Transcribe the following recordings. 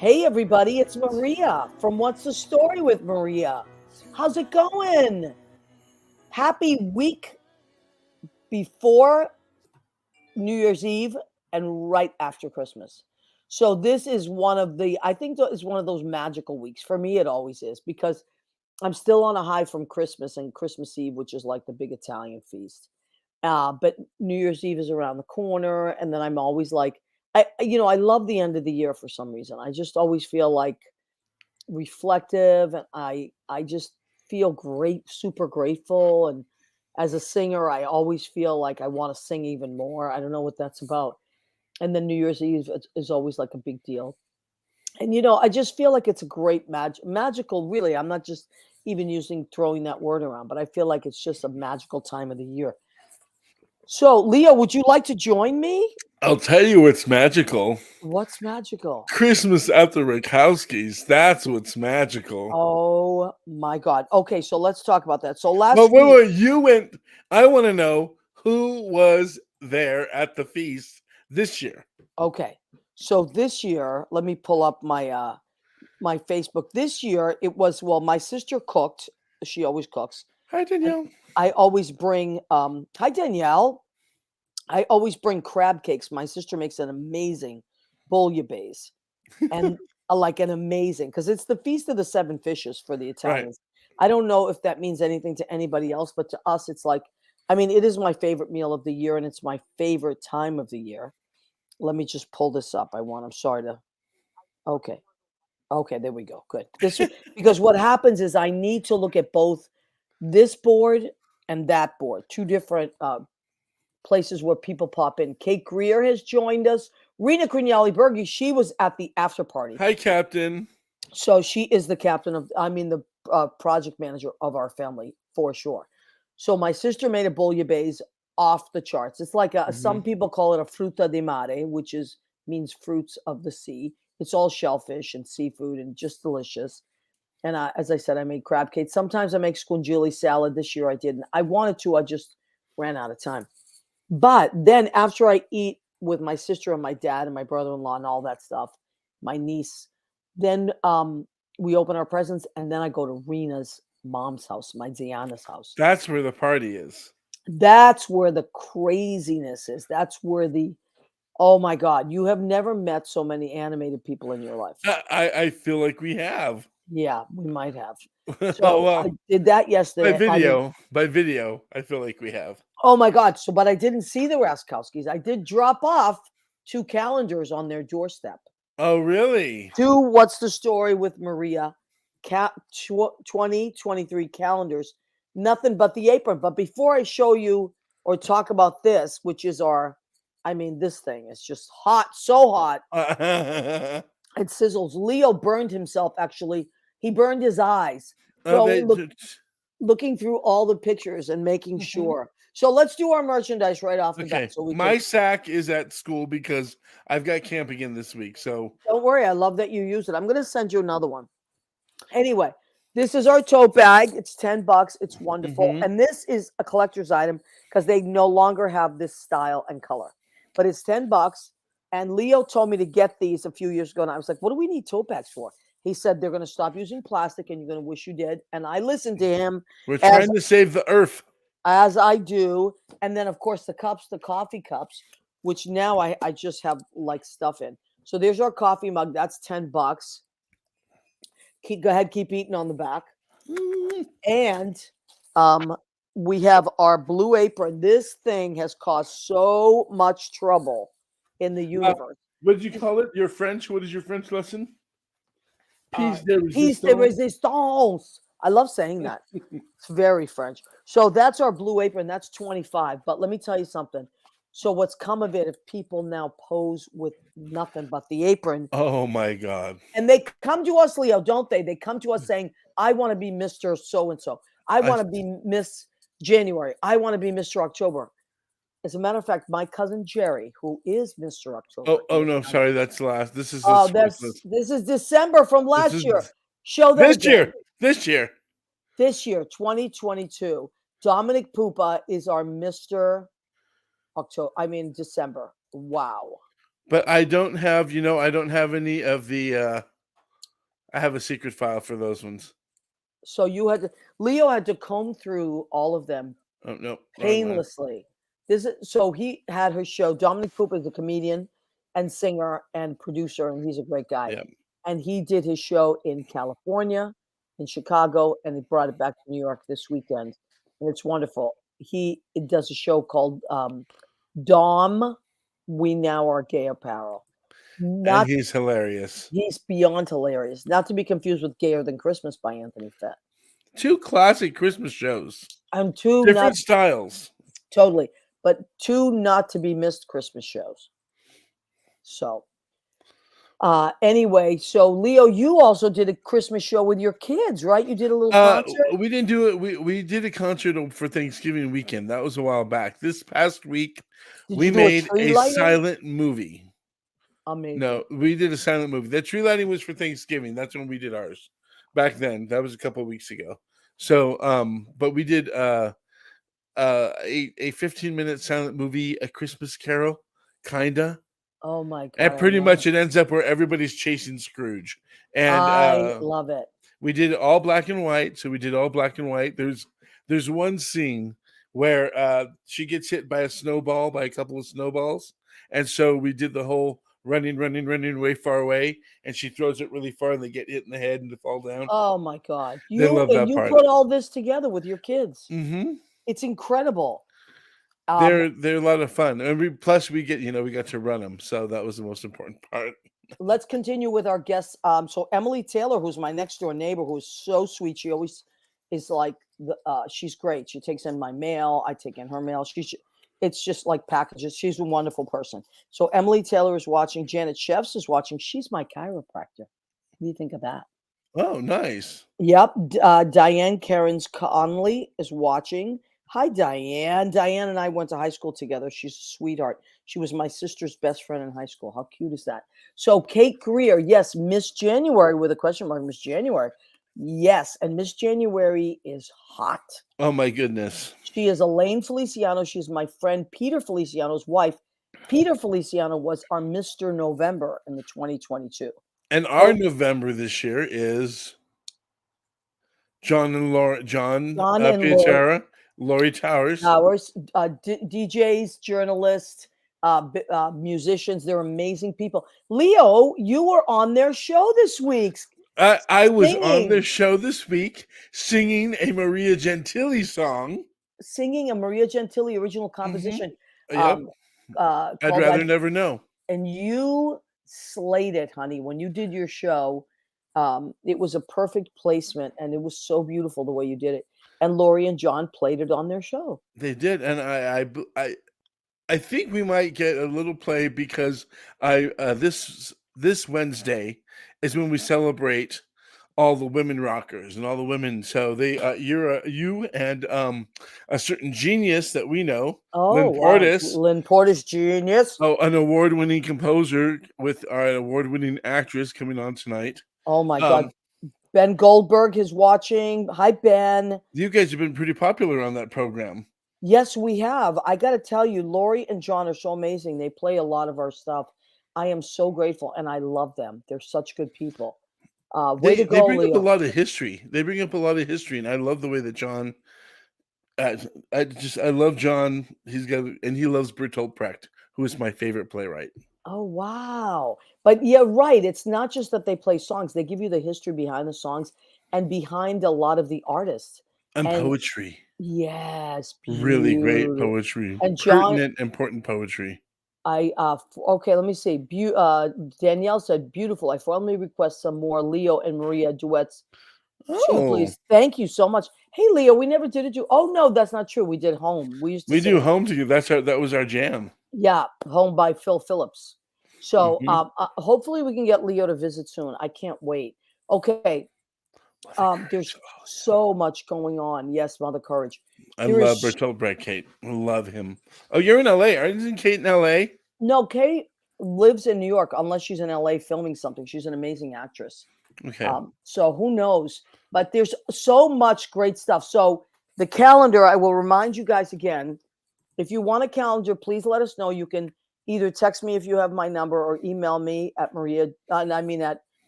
Hey everybody, it's Maria from What's the Story with Maria. How's it going? Happy week before New Year's Eve and right after Christmas. So this is I think it's one of those magical weeks. For me, it always is because I'm still on a high from Christmas and Christmas Eve, which is like the big Italian feast. But New Year's Eve is around the corner, and then I'm always like, I love the end of the year for some reason. I just always feel like reflective, and I just feel great, super grateful. And as a singer, I always feel like I want to sing even more. I don't know what that's about. And then New Year's Eve is always like a big deal. And I just feel like it's a great magical, really. I'm not just even using throwing that word around, but I feel like it's just a magical time of the year. So, Leo, would you like to join me? I'll tell you what's magical. What's magical? Christmas at the Rakowski's. That's what's magical. Oh my God. Okay, so let's talk about that. So But last wait, week, wait, you went. I want to know who was there at the feast this year. okay. So this year, let me pull up my Facebook. This year it was, well, my sister cooked. She always cooks. Hi, And Danielle. I always bring hi Danielle. I always bring crab cakes. My sister makes an amazing bouillabaisse. And like an amazing, because it's the Feast of the Seven Fishes for the Right. Italians. I don't know if that means anything to anybody else, but to us, it's like, I mean, it is my favorite meal of the year, and it's my favorite time of the year. Let me just pull this up. I'm sorry to, okay. Okay, there we go. Good. Because what happens is I need to look at both this board and that board, two different places where people pop in. Kate Greer has joined us. Rena Grignali Bergi, she was at the after party. Hi, Captain. So she is the captain the project manager of our family for sure. So my sister made a bouillabaisse off the charts. It's like some Mhm. people call it a fruta di mare, which means fruits of the sea. It's all shellfish and seafood and just delicious. And as I said, I made crab cake. Sometimes I make scungili salad. This year I didn't. I wanted to. I just ran out of time. But then after I eat with my sister and my dad and my brother-in-law and all that stuff, my niece, then we open our presents, and then I go to Rena's mom's house, my Diana's house. That's where the party is. That's where the craziness is. That's where oh my God, you have never met so many animated people in your life. I feel like we have. Yeah, we might have. So I Well, did that by yesterday. I mean, video, by video, I feel like we have. oh my God. So, but I didn't see the Raskowskis. I did drop off two calendars on their doorstep. Oh, really? Two What's the Story with Maria 2023 calendars. Nothing but the apron. But before I show you or talk about this, which is this thing is just hot, so hot. It sizzles. Leo burned himself, actually. He burned his eyes. Oh, they. Looking through all the pictures and making sure. So let's do our merchandise right off the Okay, bat. So my sack is at school because I've got camp again this week. So don't worry. I love that you use it. I'm going to send you another one. Anyway, this is our tote bag. It's $10. It's wonderful. Mhm. And this is a collector's item because they no longer have this style and color. But it's $10. And Leo told me to get these a few years ago. And I was like, what do we need tote bags for? He said they're going to stop using plastic and you're going to wish you did. And I listened to him. We're trying to save the earth. As I do. And then, of course, the cups, the coffee cups, which now I just have like stuff in. So there's our coffee mug. That's $10. Go ahead, keep eating on the back. And we have our blue apron. This thing has caused so much trouble in the universe. What did you call it? Your French? What is your French lesson? Piece de Piece de resistance. resistance. I love saying that. It's very French. So that's our blue apron. That's 25. But let me tell you something. So what's come of it if people now pose with nothing but the apron? Oh my God. And they come to us, Leo, don't they? They come to us saying, I want to be Mr. So-and-so. I want to be Miss January. I want to be Mr. October. As a matter of fact, my cousin Jerry, who is Mr. October. Oh no, sorry, that's last. This is This is December from this last is year. Show them this year. This year. This year, 2022. Dominic Pupa is our Mr. December. Wow. But I don't have, I don't have any of the I have a secret file for those ones. So Leo had to comb through all of them Oh no, wrong one. painlessly. So he had his show. Dominic Poop is a comedian and singer and producer, and he's a great guy. Yeah. And he did his show in California, in Chicago, and he brought it back to New York this weekend, and it's wonderful. He does a show called Dom. We now are gay apparel. And Not he's hilarious. He's beyond hilarious. Not to be confused with Gayer Than Christmas by Anthony Fett. 2 classic Christmas shows. I'm two Different styles. Totally, but 2 not to be missed Christmas shows. So, anyway, so Leo, you also did a Christmas show with your kids, right? You did a little concert. We didn't do it. We did a concert for Thanksgiving weekend. That was a while back. This past week, we made a silent movie. Amazing. No, we did a silent movie. That tree lighting was for Thanksgiving. That's when we did ours. Back then, that was a couple of weeks ago. So, but we did a 15-minute silent movie, A Christmas Carol, kinda. Oh my god! And pretty much it ends up where everybody's chasing Scrooge. And I love it. We did all black and white. So we did all black and white. There's one scene where she gets hit by a couple of snowballs, and so we did the whole running way far away, and she throws it really far, and they get hit in the head and they fall down. Oh my god! They love that you part. put all this together with your kids. Mm-hmm. It's incredible. They're a lot of fun, and we got to run them, so that was the most important part. Let's continue with our guests. So Emily Taylor, who's my next door neighbor, who's so sweet. She always is like she's great. She takes in my mail. I take in her mail. It's just like packages. She's a wonderful person. So Emily Taylor is watching. Janet Chefs is watching. She's my chiropractor. What do you think of that? Oh, nice. Yep. Diane Cairns Conley is watching. Hi, Diane. Diane and I went to high school together. She's a sweetheart. She was my sister's best friend in high school. How cute is that? So Kate Greer, yes, Miss January with a question mark, Miss January. Yes, and Miss January is hot. Oh, my goodness. She is Elaine Feliciano. She's my friend Peter Feliciano's wife. Peter Feliciano was our Mr. November in the 2022. And our November this year is John and Laura, Pietara, Lori Towers, DJs, journalists, musicians. They're amazing people. Leo, you were on their show this week. I was on their show this week singing a Maria Gentili song. Singing a Maria Gentili original composition. Mm-hmm. Yep. I'd rather never know. And you slayed it, honey. When you did your show, it was a perfect placement, and it was so beautiful the way you did it. And Lori and John played it on their show. They did, and I think we might get a little play because this Wednesday is when we celebrate all the women rockers and all the women. So you and a certain genius that we know, Lynn Portis. Lynn Portis, genius. Oh, an award-winning composer with our award-winning actress coming on tonight. Oh my God. Ben Goldberg is watching. Hi, Ben. You guys have been pretty popular on that program. Yes, we have. I got to tell you, Lori and John are so amazing. They play a lot of our stuff. I am so grateful, and I love them. They're such good people. They bring up a lot of history. They bring up a lot of history, and I love the way that John. I love John. He loves Bertolt Brecht, who is my favorite playwright. Oh, wow. But yeah, right. It's not just that they play songs. They give you the history behind the songs and behind a lot, of the artists. And poetry. Yes. Beautiful. Really great poetry. And John, pertinent, important poetry. Okay, let me see. Danielle said, beautiful. I formally request some more Leo and Maria duets. Oh, please. Thank you so much. Hey, Leo, we never did it. Oh, no, that's not true. We did Home. We do Home together. That was our jam. Yeah, Home by Phil Phillips. So hopefully we can get Leo to visit soon. I can't wait. Okay. There's so much going on. Yes, Mother Courage. I love Bertolt Brecht, Kate. I love him. Oh, you're in LA. Isn't Kate in LA? No, Kate lives in New York, unless she's in LA filming something. She's an amazing actress. Okay. So who knows? But there's so much great stuff. So the calendar, I will remind you guys again. If you want a calendar, please let us know. You can either text me if you have my number or email me at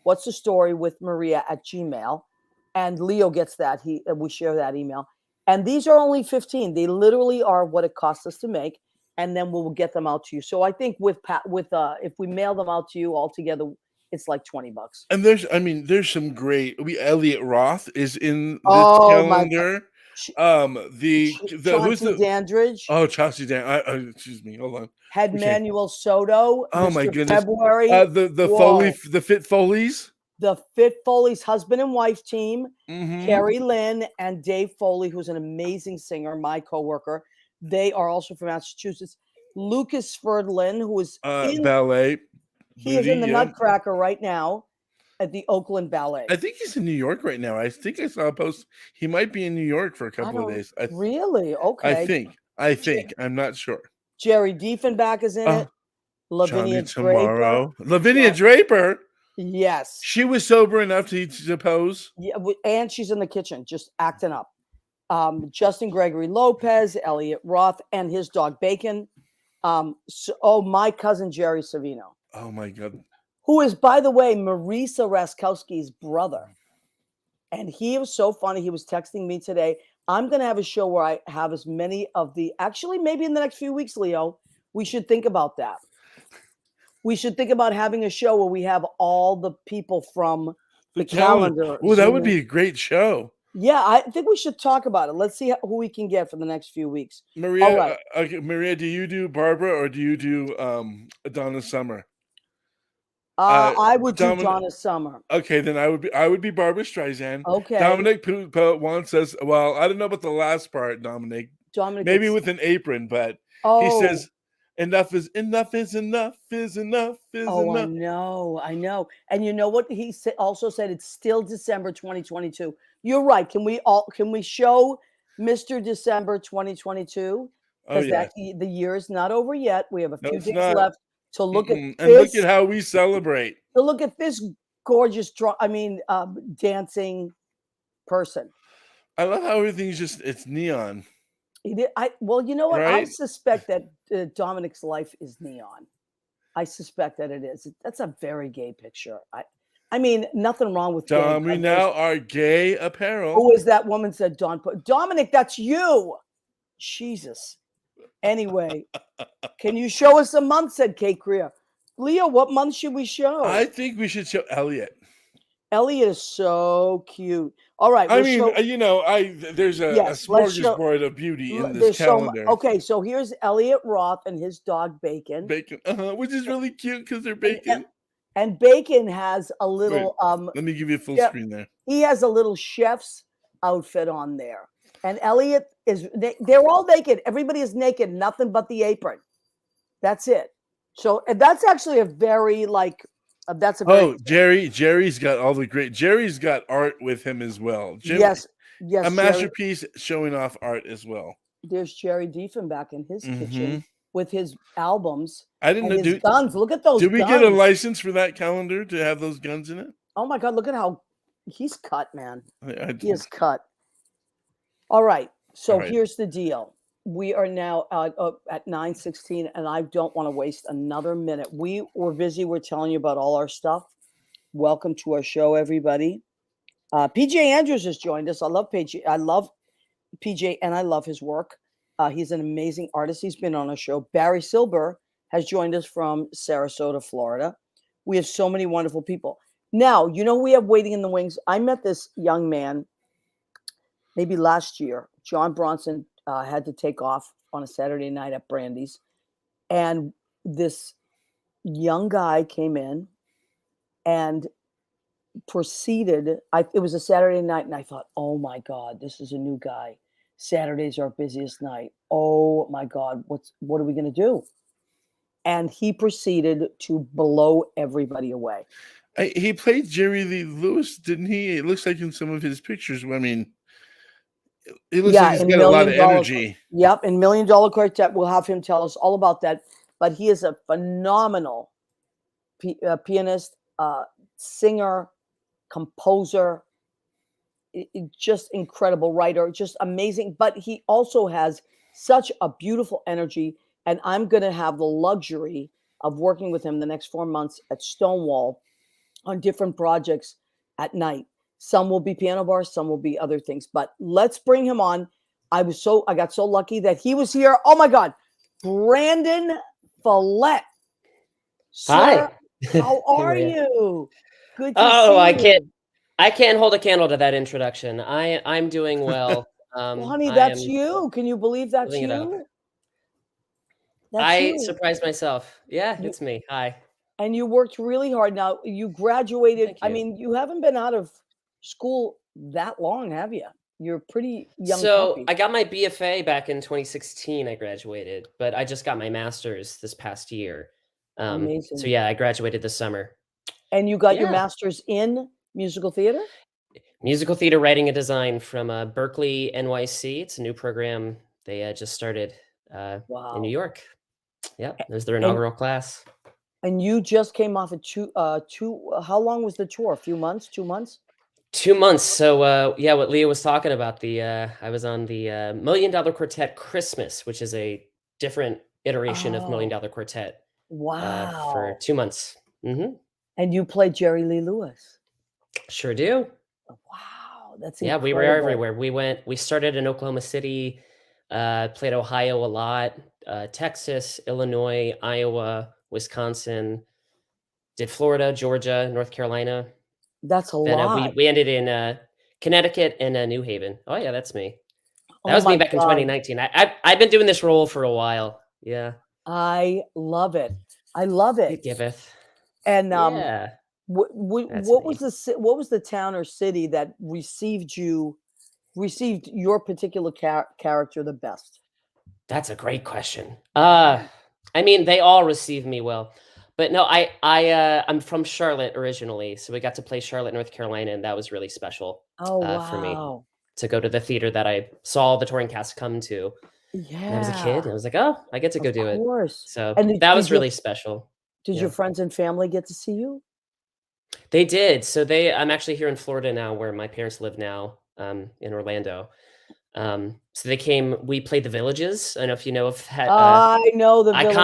what's the story with Maria at Gmail. And Leo gets that. We share that email. And these are only 15. They literally are what it costs us to make. And then we'll get them out to you. So I think if we mail them out to you all together, it's like $20. And there's some great. Elliot Roth is in this Oh my God. calendar. The who's Chauncey the Dandridge. Oh, Chelsea Dan. Excuse me. Hold on. Had Okay. Manuel Soto. Oh my Mr. goodness. February. The Fit Foleys. The Fit Foley's husband and wife team. Mm-hmm. Carrie Lynn and Dave Foley, who's an amazing singer, my coworker. They are also from Massachusetts. Lucas Ferdlin, who is in ballet. He is in the Nutcracker right now at the Oakland Ballet. I think he's in New York right now. I think I saw a post. He might be in New York for a couple of days. Really? Okay. I think. I'm not sure. Jerry Diefenbach is in it. Lavinia Draper. Lavinia yes. Draper? Yes. She was sober enough to pose? Yeah, and she's in the kitchen just acting up. Justin Gregory Lopez, Elliot Roth, and his dog Bacon. My cousin Jerry Savino. Oh my God. Who is, by the way, Marisa Raskowski's brother. And he was so funny. He was texting me today. I'm going to have a show where I have as many actually, maybe in the next few weeks, Leo, we should think about that. We should think about having a show where we have all the people from the calendar. Well, that would be a great show. Yeah, I think we should talk about it. Let's see who we can get for the next few weeks. Maria, all right. Maria, do you do Barbara or do you do Donna Summer? I would do Donna Summer. Okay, then I would be Barbara Streisand. Okay. Dominic once says, well, I don't know about the last part, Dominic. Maybe with an apron, but he says, enough is enough. I know. And you know what he also said? It's still December 2022. You're right. Can we show Mr. December 2022? Because the year is not over yet. We have a few days left to look at this. And look at how we celebrate. To look at this gorgeous dancing person. I love how everything's it's neon. Well, you know what? Right? I suspect that Dominic's life is neon. I suspect that it is. That's a very gay picture. I mean, nothing wrong with Dom. We now are gay apparel. Who is that woman? Said Dominic, that's you. Jesus. Anyway, can you show us a month? Said Kate Greer. Leo, what month should we show? I think we should show Elliot. Elliot is so cute. All right. There's a smorgasbord of beauty in this calendar. So here's Elliot Roth and his dog Bacon. Which is really cute because they're bacon. And Bacon has a little. Let me give you a full screen there. He has a little chef's outfit on there, and Elliot they're all naked. Everybody is naked, nothing but the apron. That's it. So that's actually a very Jerry's got all the great. Jerry's got art with him as well. Yes, a masterpiece showing off art as well. There's Jerry Diefenbach in his kitchen with his albums. I didn't know. His guns. Look at those. Did we get a license for that calendar to have those guns in it? Oh my God! Look at how he's cut, man. He is cut. All right. So here's the deal. We are now at 9:16, and I don't want to waste another minute. We were busy. We're telling you about all our stuff. Welcome to our show, everybody. PJ Andrews has joined us. I love PJ. I love PJ, and I love his work. He's an amazing artist. He's been on our show. Barry Silber has joined us from Sarasota, Florida. We have so many wonderful people. Now, we have waiting in the wings. I met this young man maybe last year. John Bronson had to take off on a Saturday night at Brandy's. And this young guy came in and proceeded. It was a Saturday night, and I thought, oh my God, this is a new guy. Saturday's our busiest night. Oh my God, what are we going to do? And he proceeded to blow everybody away. He played Jerry Lee Lewis, didn't he? It looks like in some of his pictures. I mean, it looks like he's got a lot of energy. Yep, in $1 Million Quartet, we'll have him tell us all about that. But he is a phenomenal pianist, singer, composer, just incredible writer, just amazing. But he also has such a beautiful energy. And I'm going to have the luxury of working with him the next 4 months at Stonewall on different projects at night. Some will be piano bars, some will be other things. But let's bring him on. I got so lucky that he was here. Oh my God, Brandon Fillette, sir. Hi. How Hey, are Maria. you? Good to Oh, see you. I can't hold a candle to that introduction. I'm doing well. Well, honey, I that's am you. Can you believe that's living it up. you? That's I you. surprised myself. Yeah, You it's me. Hi. and you worked really hard. Now you graduated. Thank I you. mean, you haven't been out of school that long, have you? You're a pretty young So puppy. I got my BFA back in 2016. I graduated, but I just got my master's this past year. So Amazing. yeah, I graduated this summer. And you got your Yeah, master's in musical theater? musical theater writing and design from Berkeley, NYC. It's a new program they just started in New Wow. York. Yep, it was their And inaugural class. and you just came off a how long was the tour? A few months? 2 months? 2 months. So yeah, what Leah was talking about, the I was on the Million Dollar Quartet Christmas, which is a different iteration of Million Oh, Dollar Quartet for wow. 2 months. And you played Jerry Lee Lewis. Sure do. Wow, that's Yeah, we were incredible. everywhere. We started in Oklahoma City, played Ohio a lot, Texas, Illinois, Iowa, Wisconsin, did Florida, Georgia, North Carolina. That's a Then lot. we ended in Connecticut and New Haven. Oh yeah, that's me. That Oh was me my back in God. 2019. I've been doing this role for a while. Yeah. I love it. I love It it. giveth. And Yeah, that's what was me. what was the town or city that received your particular character the best? That's a great question. Yeah. I mean, they all receive me well. But no, I'm from Charlotte originally, so we got to play Charlotte, North Carolina, and that was really special Oh, for me wow. to go to the theater that I saw the touring cast come to. And I was a kid, Yeah, and I was like, "Oh, I get to go of do it." course. So And that was really special. did your Yeah. friends and family get to see you? They did. So I'm actually here in Florida now where my parents live now, in Orlando. So they came, we played The Villages. I don't know if you know of that, I know the Villages.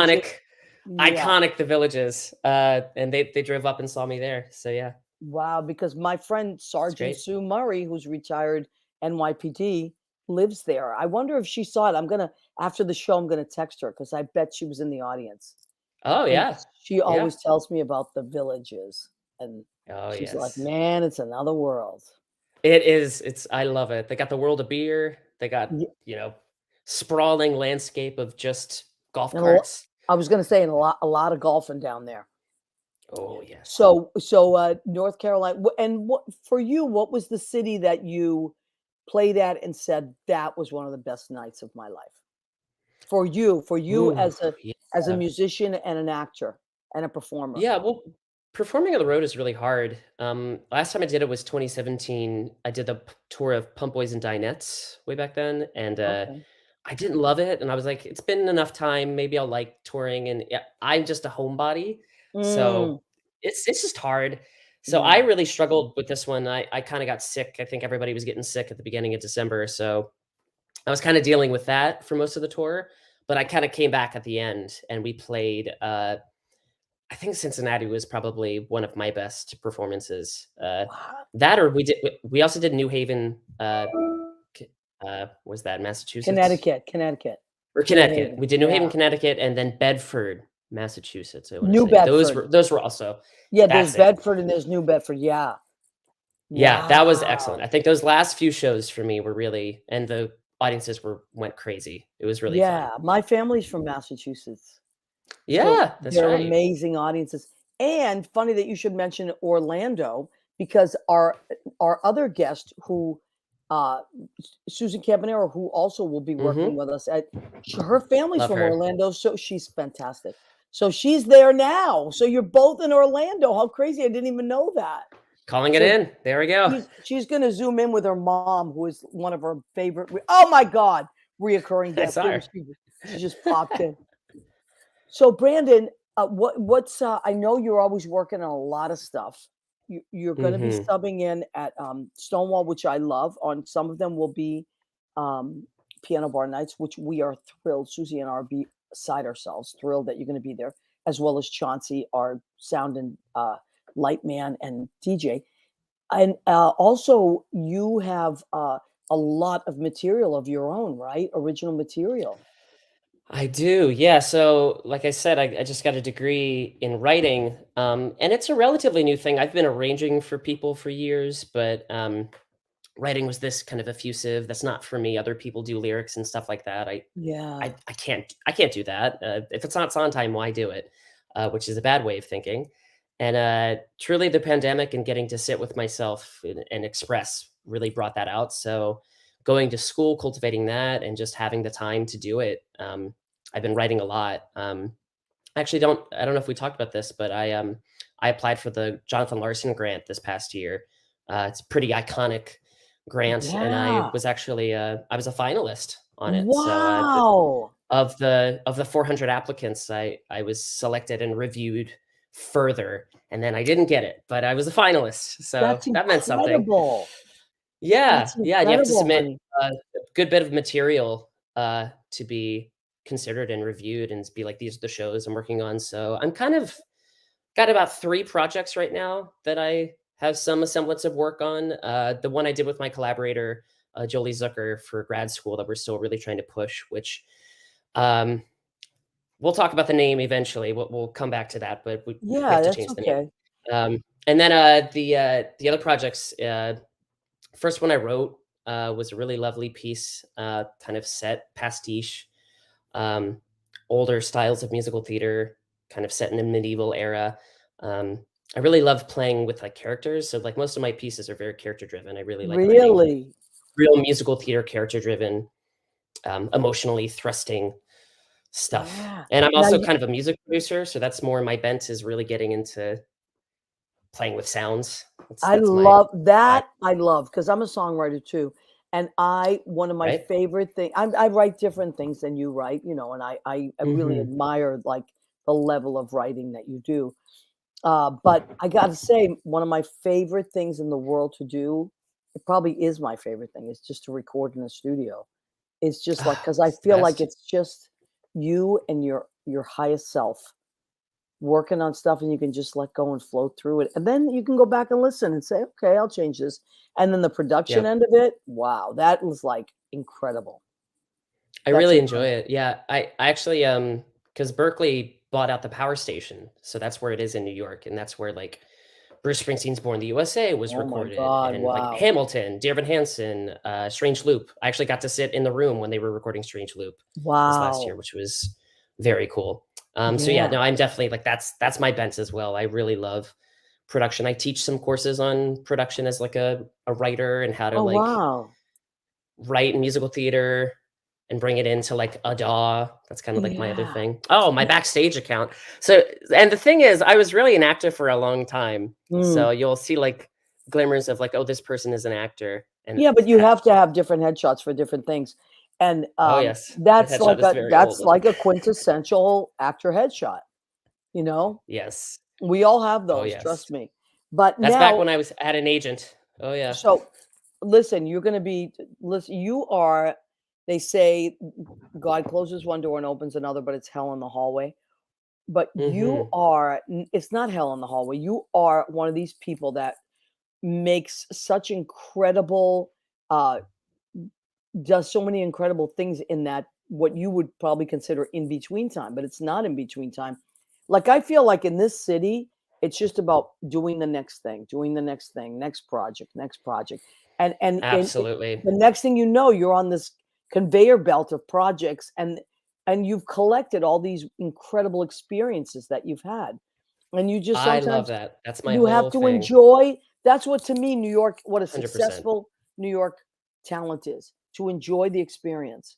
iconic, Yeah. The Villages. And they drove up and saw me there. So yeah, Wow, because my friend it's Sergeant great. Sue Murray, who's retired NYPD, lives there. I wonder if she saw it. After the show, I'm gonna text her because I bet she was in the audience. Oh And yeah. she Yeah. always tells me about the Villages, and Oh she's like, yes. "Man, it's another world." It is. I love it. They got the world of beer. They got, Ye you know, sprawling landscape of just golf and a lo carts. I was gonna say, and a lot of golfing down there. Oh yes. So, North Carolina, and what for you? What was the city that you played at and said that was one of the best nights of my life for you Ooh, as a yeah. musician and an actor and a performer? Yeah, well, performing on the road is really hard. Last time I did it was 2017. I did the tour of Pump Boys and Dinettes way back then, and Okay. I didn't love it. And I was like, it's been enough time. Maybe I'll like touring. And yeah, I'm just a homebody, Mm, so it's just hard. So I yeah. really struggled with this one. I kind of got sick. I think everybody was getting sick at the beginning of December, so I was kind of dealing with that for most of the tour. But I kind of came back at the end, and we played. I think Cincinnati was probably one of my best performances. Wow. That or we also did New Haven, was that Massachusetts? Connecticut, Or New Connecticut. Haven. We did New Haven, Yeah. Connecticut, and then Bedford, Massachusetts, I wanna New say. Bedford. Those were also Yeah, there's that's it. Bedford and there's New Bedford. Yeah. Yeah, that was excellent. Wow. I think those last few shows for me were really, and the audiences went crazy. It was really fun. Yeah, my family's from Massachusetts. So Yeah, that's they're right. amazing audiences. And funny that you should mention Orlando because our other guest who uh Susan Campanaro, who also will be working Mhm. with us her family's Love from her. Orlando, so she's fantastic. So she's there now. So you're both in Orlando. How crazy. I didn't even know that. Calling it So in. There we go. she's gonna zoom in with her mom, who is one of her favorite oh my God, reoccurring I guests. saw Here her. she just popped in. So Brandon, what's I know you're always working on a lot of stuff. You're going to be Mhm. subbing in at Stonewall, which I love. On some of them will be piano bar nights, which we are thrilled. Susie and I are beside ourselves, thrilled that you're going to be there, as well as Chauncey, our sound and light man and DJ. And also, you have a lot of material of your own, right? Original material. I do, yeah. So, like I said, I just got a degree in writing, and it's a relatively new thing. I've been arranging for people for years, but writing was this kind of effusive. That's not for me. Other people do lyrics and stuff like that. Yeah. I can't do that. If it's not Sondheim, why do it? Which is a bad way of thinking. And truly, the pandemic and getting to sit with myself and express really brought that out. So, going to school, cultivating that, and just having the time to do it. I've been writing a lot. I don't know if we talked about this, but I applied for the Jonathan Larson grant this past year. It's a pretty iconic grant, and I Yeah. was actually I was a finalist on it. So Wow. of the 400 applicants, I was selected and reviewed further, and then I didn't get it, but I was a finalist, so That's that meant something. incredible. Yeah, That's yeah, and you have to incredible, submit honey. a good bit of material to be considered and reviewed, and be like, these are the shows I'm working on. So I'm kind of got about 3 projects right now that I have some semblance of work on. The one I did with my collaborator, Jolie Zucker, for grad school that we're still really trying to push, which um, we'll talk about the name eventually. We'll come back to that, but we Yeah, have to that's change the name. okay. And then the other projects, first one I wrote was a really lovely piece, kind of set pastiche, um, older styles of musical theater, kind of set in a medieval era. Um, I really love playing with like characters. So like most of my pieces are very character driven. I really like writing Really? real musical theater character driven, emotionally thrusting stuff. Yeah. And I'm Now also you kind of a music producer, so that's more my bent, is really getting into playing with sounds. I That's my love vibe, that. I love because I'm a songwriter too, and one of my right? favorite thing I write different things than you write, and I really Mhm. admire like the level of writing that you do. But I gotta say, one of my favorite things in the world to do, it probably is my favorite thing, is just to record in a studio. It's just like Ah, because I it's the feel like best. it's just you and your highest self working on stuff, and you can just let go and flow through it. And then you can go back and listen and say, okay, I'll change this. And then the production Yep. end of it, wow, that was like incredible. I That's really enjoy incredible. it. Yeah, I actually because Berkeley bought out the power station, so that's where it is in New York, and that's where like Bruce Springsteen's Born in the USA was Oh my recorded, God, and like wow. Hamilton, Dear Evan Hansen, Strange Loop. I actually got to sit in the room when they were recording Strange Loop this last year, Wow. which was very cool. So yeah, Yeah. no, I'm definitely like that's my bent as well. I really love production. I teach some courses on production as like a writer, and how to Oh, like wow. write musical theater and bring it into like a DAW. That's kind of like my other Yeah. thing. Oh, my backstage account. So, and the thing is, I was really an actor for a long time. Mm. So you'll see like glimmers of like, oh, this person is an actor. And Yeah, but you have to have different headshots for different things. And oh yes, that headshot is very that's old. like a quintessential actor headshot, you know? Yes. We all have Oh those, yes. trust me. But That's back now, when I had an agent. Oh yeah. so listen, you're gonna be listen, you are they say God closes one door and opens another, but it's hell in the hallway. But you Hmm. are it's not hell in the hallway. You are one of these people that makes such incredible uh does so many incredible things in that what you would probably consider in between time, but it's not in between time. Like I feel like in this city, it's just about doing the next thing, doing the next thing, next project, next project. Absolutely. The next thing you know, you're on this conveyor belt of projects and you've collected all these incredible experiences that you've had. And you just I love sometimes that. That's my you have whole to thing. enjoy. That's what to me New York, what a 100%. successful New York talent is, to enjoy the experience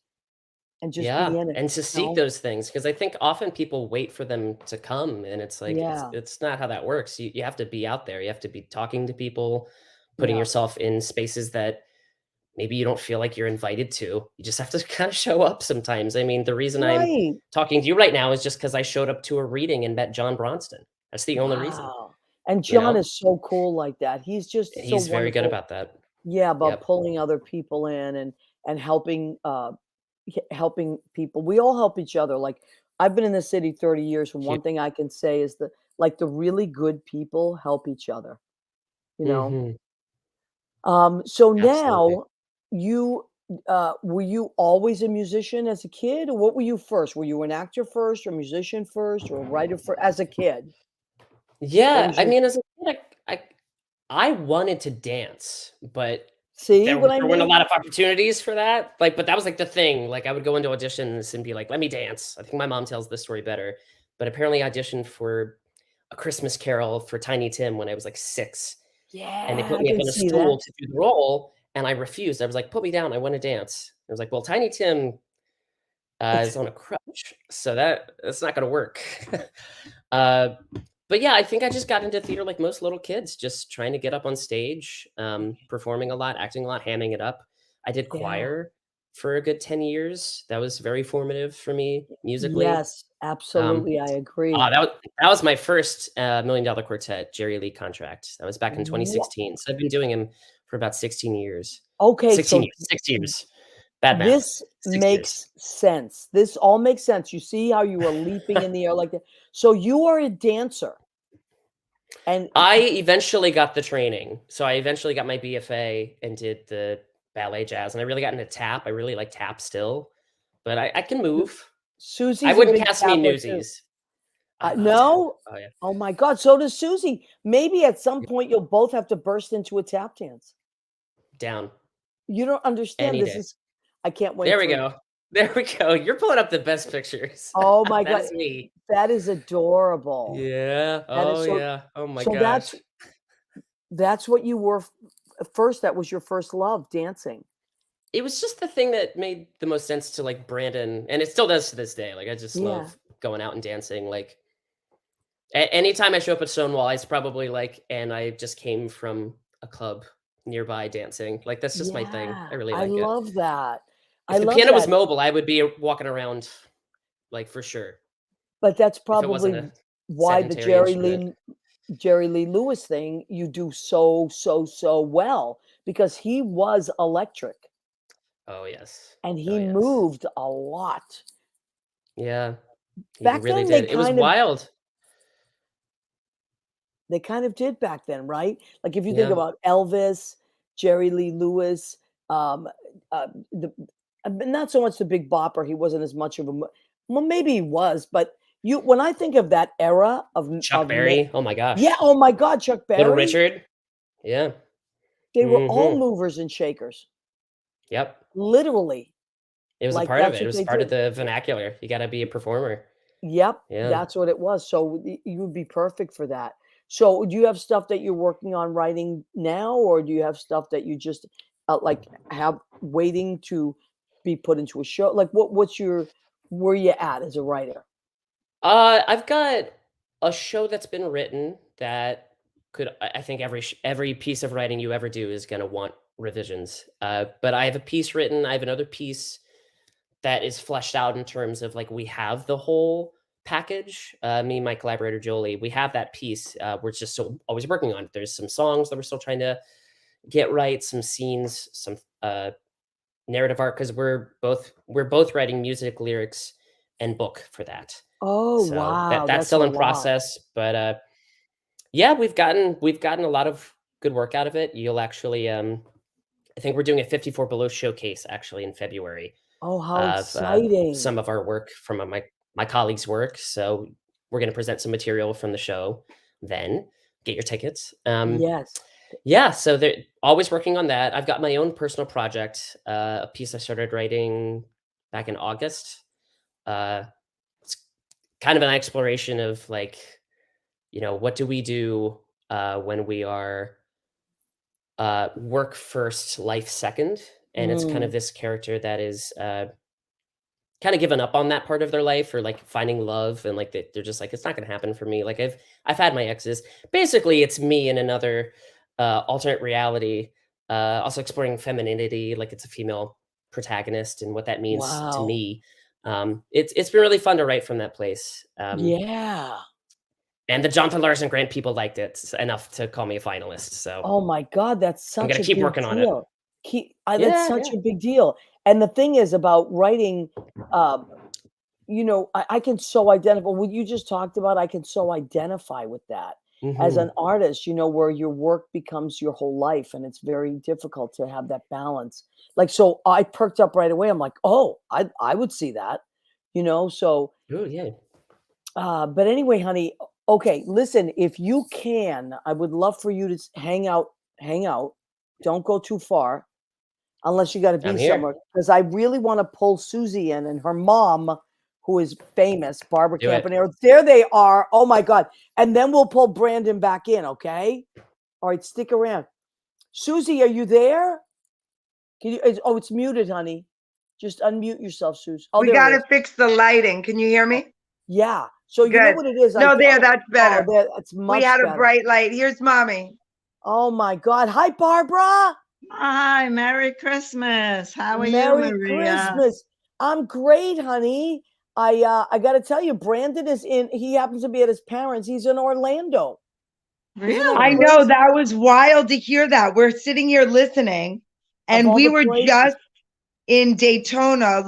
and just Yeah, be in it, and to you seek know? those things, because I think often people wait for them to come, and it's like Yeah, it's not how that works. You have to be out there. You have to be talking to people, putting yeah. yourself in spaces that maybe you don't feel like you're invited to. You just have to kind of show up sometimes. I mean, the reason I'm Right. talking to you right now is just because I showed up to a reading and met John Bronston. That's the only reason, Wow. And you John know? is so cool like that. He's And just so he's very good wonderful. about that. Yeah, about Yep. pulling other people in and helping helping people. We all help each other. Like I've been in the city 30 years, and Hu- one thing I can say is that like the really good people help each other, you know? Mhm. So Absolutely. now you were you always a musician as a kid? Or what were you first? Were you an actor first or a musician first or a writer for as a kid? What Yeah, was I your mean, as a kid, I wanted to dance, but see there what I there weren't a lot mean? of opportunities for that, like, but that was, like, the thing, like, I would go into auditions and be like, "Let me dance." I think my mom tells this story better, but apparently I auditioned for A Christmas Carol for Tiny Tim when I was, like, 6, and they Yeah, put I me up can on a see that. stool to do the role, and I refused. I was like, "Put me down, I wanna dance." I was like, "Well, Tiny Tim, is on a crutch, so that's not gonna work." Uh, but yeah, I think I just got into theater like most little kids, just trying to get up on stage, performing a lot, acting a lot, hamming it up. I did Yeah. choir for a good 10 years. That was very formative for me musically. Yes, Um, absolutely, I ah, agree. that was my first, $1 million Quartet Jerry Lee contract. That was back in Wha 2016. So I've been doing him for about 16 years. okay, 16 so years, 6 years. Bad math. this 6 years. makes sense. This all makes sense. You see how you were leaping in the air like that. So you are a dancer and I eventually got the training. So I eventually got my BFA and did the ballet jazz, and I really got into tap. I really like tap still, but I can Su move. I Susie's a wouldn't big cast me tapper too. Newsies. I love tap. No? Oh, yeah. Oh my god, so does Susie. Maybe at some point you'll both have to burst into a tap dance. Down You don't understand, any this day. is I can't There wait we for go. There we go. You're pulling up the best pictures. oh my That god, is me. that is adorable. Yeah. That Oh, is so yeah. Oh my so gosh. that's what you were first, that was your first love, dancing. It was just the thing that made the most sense to, like, Brandon, and it still does to this day. Like, I just Yeah. love going out and dancing, like, anytime I show up at Stonewall, it's probably like, and I just came from a club nearby dancing. Like, that's just my thing. Yeah, I really I like it. love that. I If the love piano was that, mobile, I would be walking around, like, for sure. but that's If it wasn't probably a why the sedentary instrument. Jerry Lee Lewis thing you do so, so, so well because he was electric Oh, yes. and Oh, he yes. moved a lot. Yeah, he Back really then, did. It was wild. they kind of did back then, right? Like, if you think Yeah. about Elvis, Jerry Lee Lewis, um, the not so much the Big Bopper, he wasn't as much of a well, maybe he was, but you when I think of that era Chuck of men Berry. Oh my yeah, gosh. oh my god, Chuck Little Berry, Richard. Yeah. they were all Mhm. movers and shakers, Yep. literally, It was a like, part of that's it. It what was they part of did. the vernacular. You gotta be a performer. Yep, Yeah. that's what it was, so you would be perfect for that. So, do you have stuff that you're working on writing now, or do you have stuff that you just, like, have waiting to be put into a show? Like, what's your where you at as a writer? I've got a show that's been written that I think every piece of writing you ever do is gonna want revisions. But I have a piece written. I have another piece that is fleshed out in terms of, like, we have the whole package. Me and my collaborator Jolie, we have that piece. We're just still always working on it. There's some songs that we're still trying to get right, some scenes, some narrative arc, because we're both writing music, lyrics, and book for that. Oh, So wow, that's that's a still in lot. process, but yeah, we've gotten a lot of good work out of it. You'll actually, I think we're doing a 54 Below showcase actually in February Oh, how of exciting. some of our work from my colleagues' work. So we're going to present some material from the show. Then get your tickets. Yes. Yeah, so they're always working on that. I've got my own personal project, a piece I started writing back in August. Uh, it's kind of an exploration of, like, what do we do when we are work first, life second? And it's kind of Mm, this character that is kind of given up on that part of their life, or like finding love, and like they're just like, it's not going to happen for me. Like, I've had my exes. Basically, it's me in another alternate reality. Also exploring femininity, like it's a female protagonist and what that means to wow. me. It's been really fun to write from that place. Yeah. And the Jonathan Larson Grant people liked it enough to call me a finalist. So Oh my god, that's I'm such gonna a keep big working on it. deal. That's Yeah, such yeah. a big deal, and the thing is about writing, um, you know, I can so identify what you just talked about. I can so identify with that as an artist, you know, where your work becomes your whole life, and it's very difficult to have that balance. Like, so I perked up right away. I'm like, oh, I would see that, you know. So, Oh yeah. but anyway, honey, okay, listen, if you can, I would love for you to hang out, hang out. Don't go too far unless you got to I'm be here. somewhere. Because I really want to pull Susie in and her mom, who is famous, Barbara Do it. Campanaro. There they are. Oh my God. And then we'll pull Brandon back in, okay? All right, stick around. Susie, are you there? Can you? Oh, it's muted, honey. Just unmute yourself, Susie. Oh, We there got it to is. fix the lighting. Can you hear me? Yeah. So you know Good. what it is? No, there, that's better. Oh, that's much We had better. a bright light. Here's mommy. Oh my God. Hi, Barbara. Hi, Merry Christmas. How are you, Merry Maria? Christmas. I'm great, honey. I got to tell you, Brandon is in. He happens to be at his parents'. He's in Orlando. Really? I know, that was wild to hear that. We're sitting here listening, and all we the were places. just in Daytona,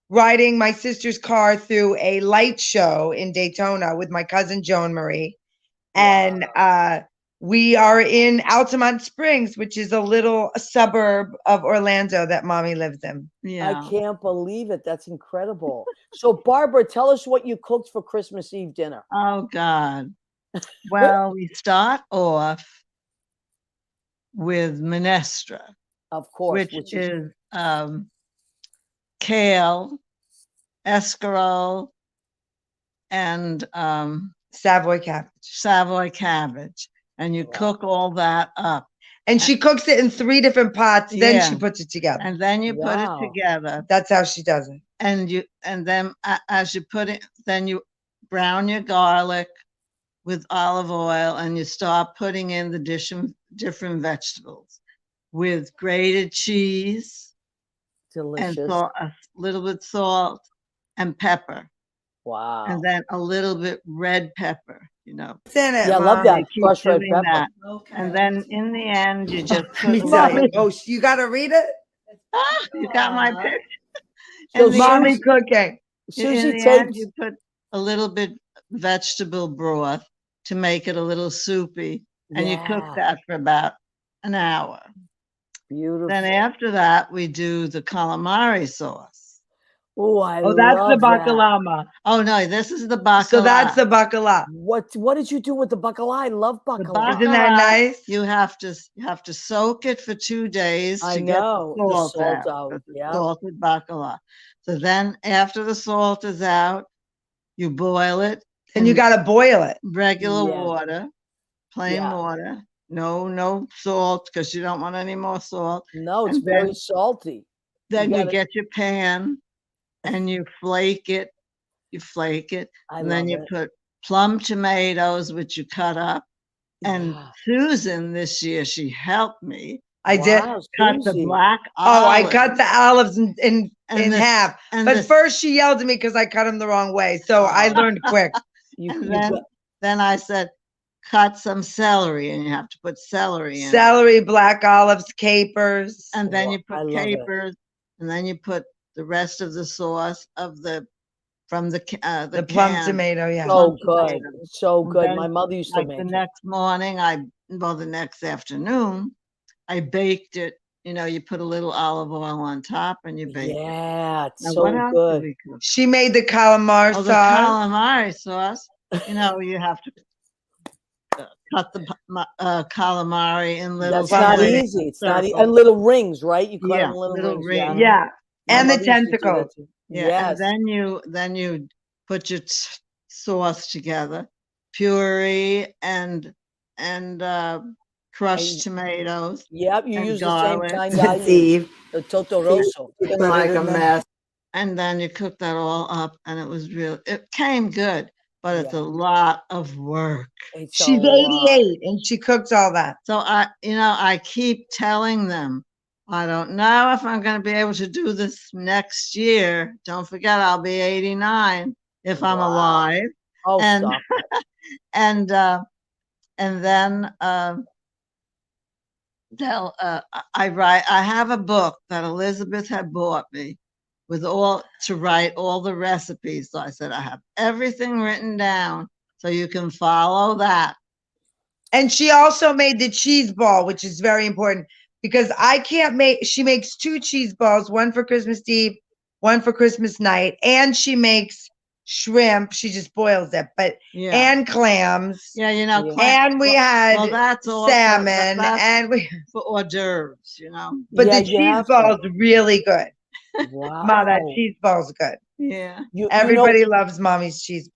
riding my sister's car through a light show in Daytona with my cousin Joan Marie. And we are in Altamont Springs, which is a suburb of Orlando that mommy lives in. Yeah. I can't believe it. That's incredible. So, Barbara, tell us what you cooked for Christmas Eve dinner. Oh, God. Well, we start off with minestra, Of course, which is kale, escarole, and Savoy cabbage. And you cook all that up. And she cooks it in 3 different pots, then she Yeah. puts it together. And then you put it Wow. together. That's how she does it. And then as you put it, then you brown your garlic with olive oil, and you start putting in the different vegetables with grated cheese and Delicious. a little bit salt and pepper, Wow. and then a little bit red pepper, you know. It's in it, Yeah, I love Mom. that. You keep Crushed red doing pepper. that. And then in the end, you just Let me put tell away. you. Oh, you got to read it? You got my picture. So In the Mommy end- cooking. Susie in the end, takes. you put a little bit vegetable broth to make it a little soupy, and you cook Yeah. that for about an hour. Beautiful. Then after that, we do the calamari sauce. Oh, I Oh, that's the love that. bacalama. Oh no, this is the bacala. So that's the bacala. What did you do with the bacala? I love The bacala. Isn't that bacala, nice? You have to soak it for 2 days I to know, get the salt, out. out. It's Yeah. salted bacala. So then after the salt is out, you boil it. And you in got to boil it. regular Yeah. water, plain Yeah. water. No salt, because you don't want any more salt. No, it's And very then- salty. Then you gotta- get your pan and you flake it. I And then love you it. put plum tomatoes, which you cut up. And Yeah. Susan this year, she helped me I did. Wow, cut the Susie. black Oh, I olive. cut the olives in And the- half. and But the- first she yelled at me because I cut them the wrong way. So I learned quick. And then I said, cut some celery, and you have to put celery in. Celery, black olives, capers. And then you I put love it. capers, and then you put the rest of the sauce from the plum can. tomato, yeah. So plum good. tomato. So And good. then, My mother used to Like make the it. next morning, the next afternoon, I baked it. You know, you put a little olive oil on top and you bake it. Yeah, it's Now, so what else good. did we cook? She made the calamari Oh, the sauce. calamari sauce. You know, you have to cut the calamari in little. That's not Bubbly. easy. It's not circles. And little rings, right? You cut Yeah, them in little little rings. Yeah. rings. Yeah. My And the mother used to do that tentacles. too. Yeah, Yes. and then you put your sauce together, puree and crushed And- tomatoes. Yep, you and use the same garlic. kind I use. Eve. The Totoroso. Looking like a mess. And then you cook that all up, and it came good, but it's Yeah. a lot of work. It's She's a lot. 88 and she cooks all that. So I keep telling them, I don't know if I'm going to be able to do this next year. Don't forget, I'll be 89 if I'm Wow. alive. Oh, And- stop it. And then I have a book that Elizabeth had bought me to write all the recipes. So I said, I have everything written down so you can follow that. And she also made the cheese ball, which is very important because I can't make, she makes 2 cheese balls, one for Christmas Eve, one for Christmas night. And she makes shrimp. She just boils it, but, Yeah. and clams. Yeah, you know, And we had well, that's also, salmon that's and we, for hors d'oeuvres, you know. but Yeah, the you cheese have to. ball's really good. Wow. Ma, that cheese ball's good. Yeah. Everybody loves mommy's cheese ball.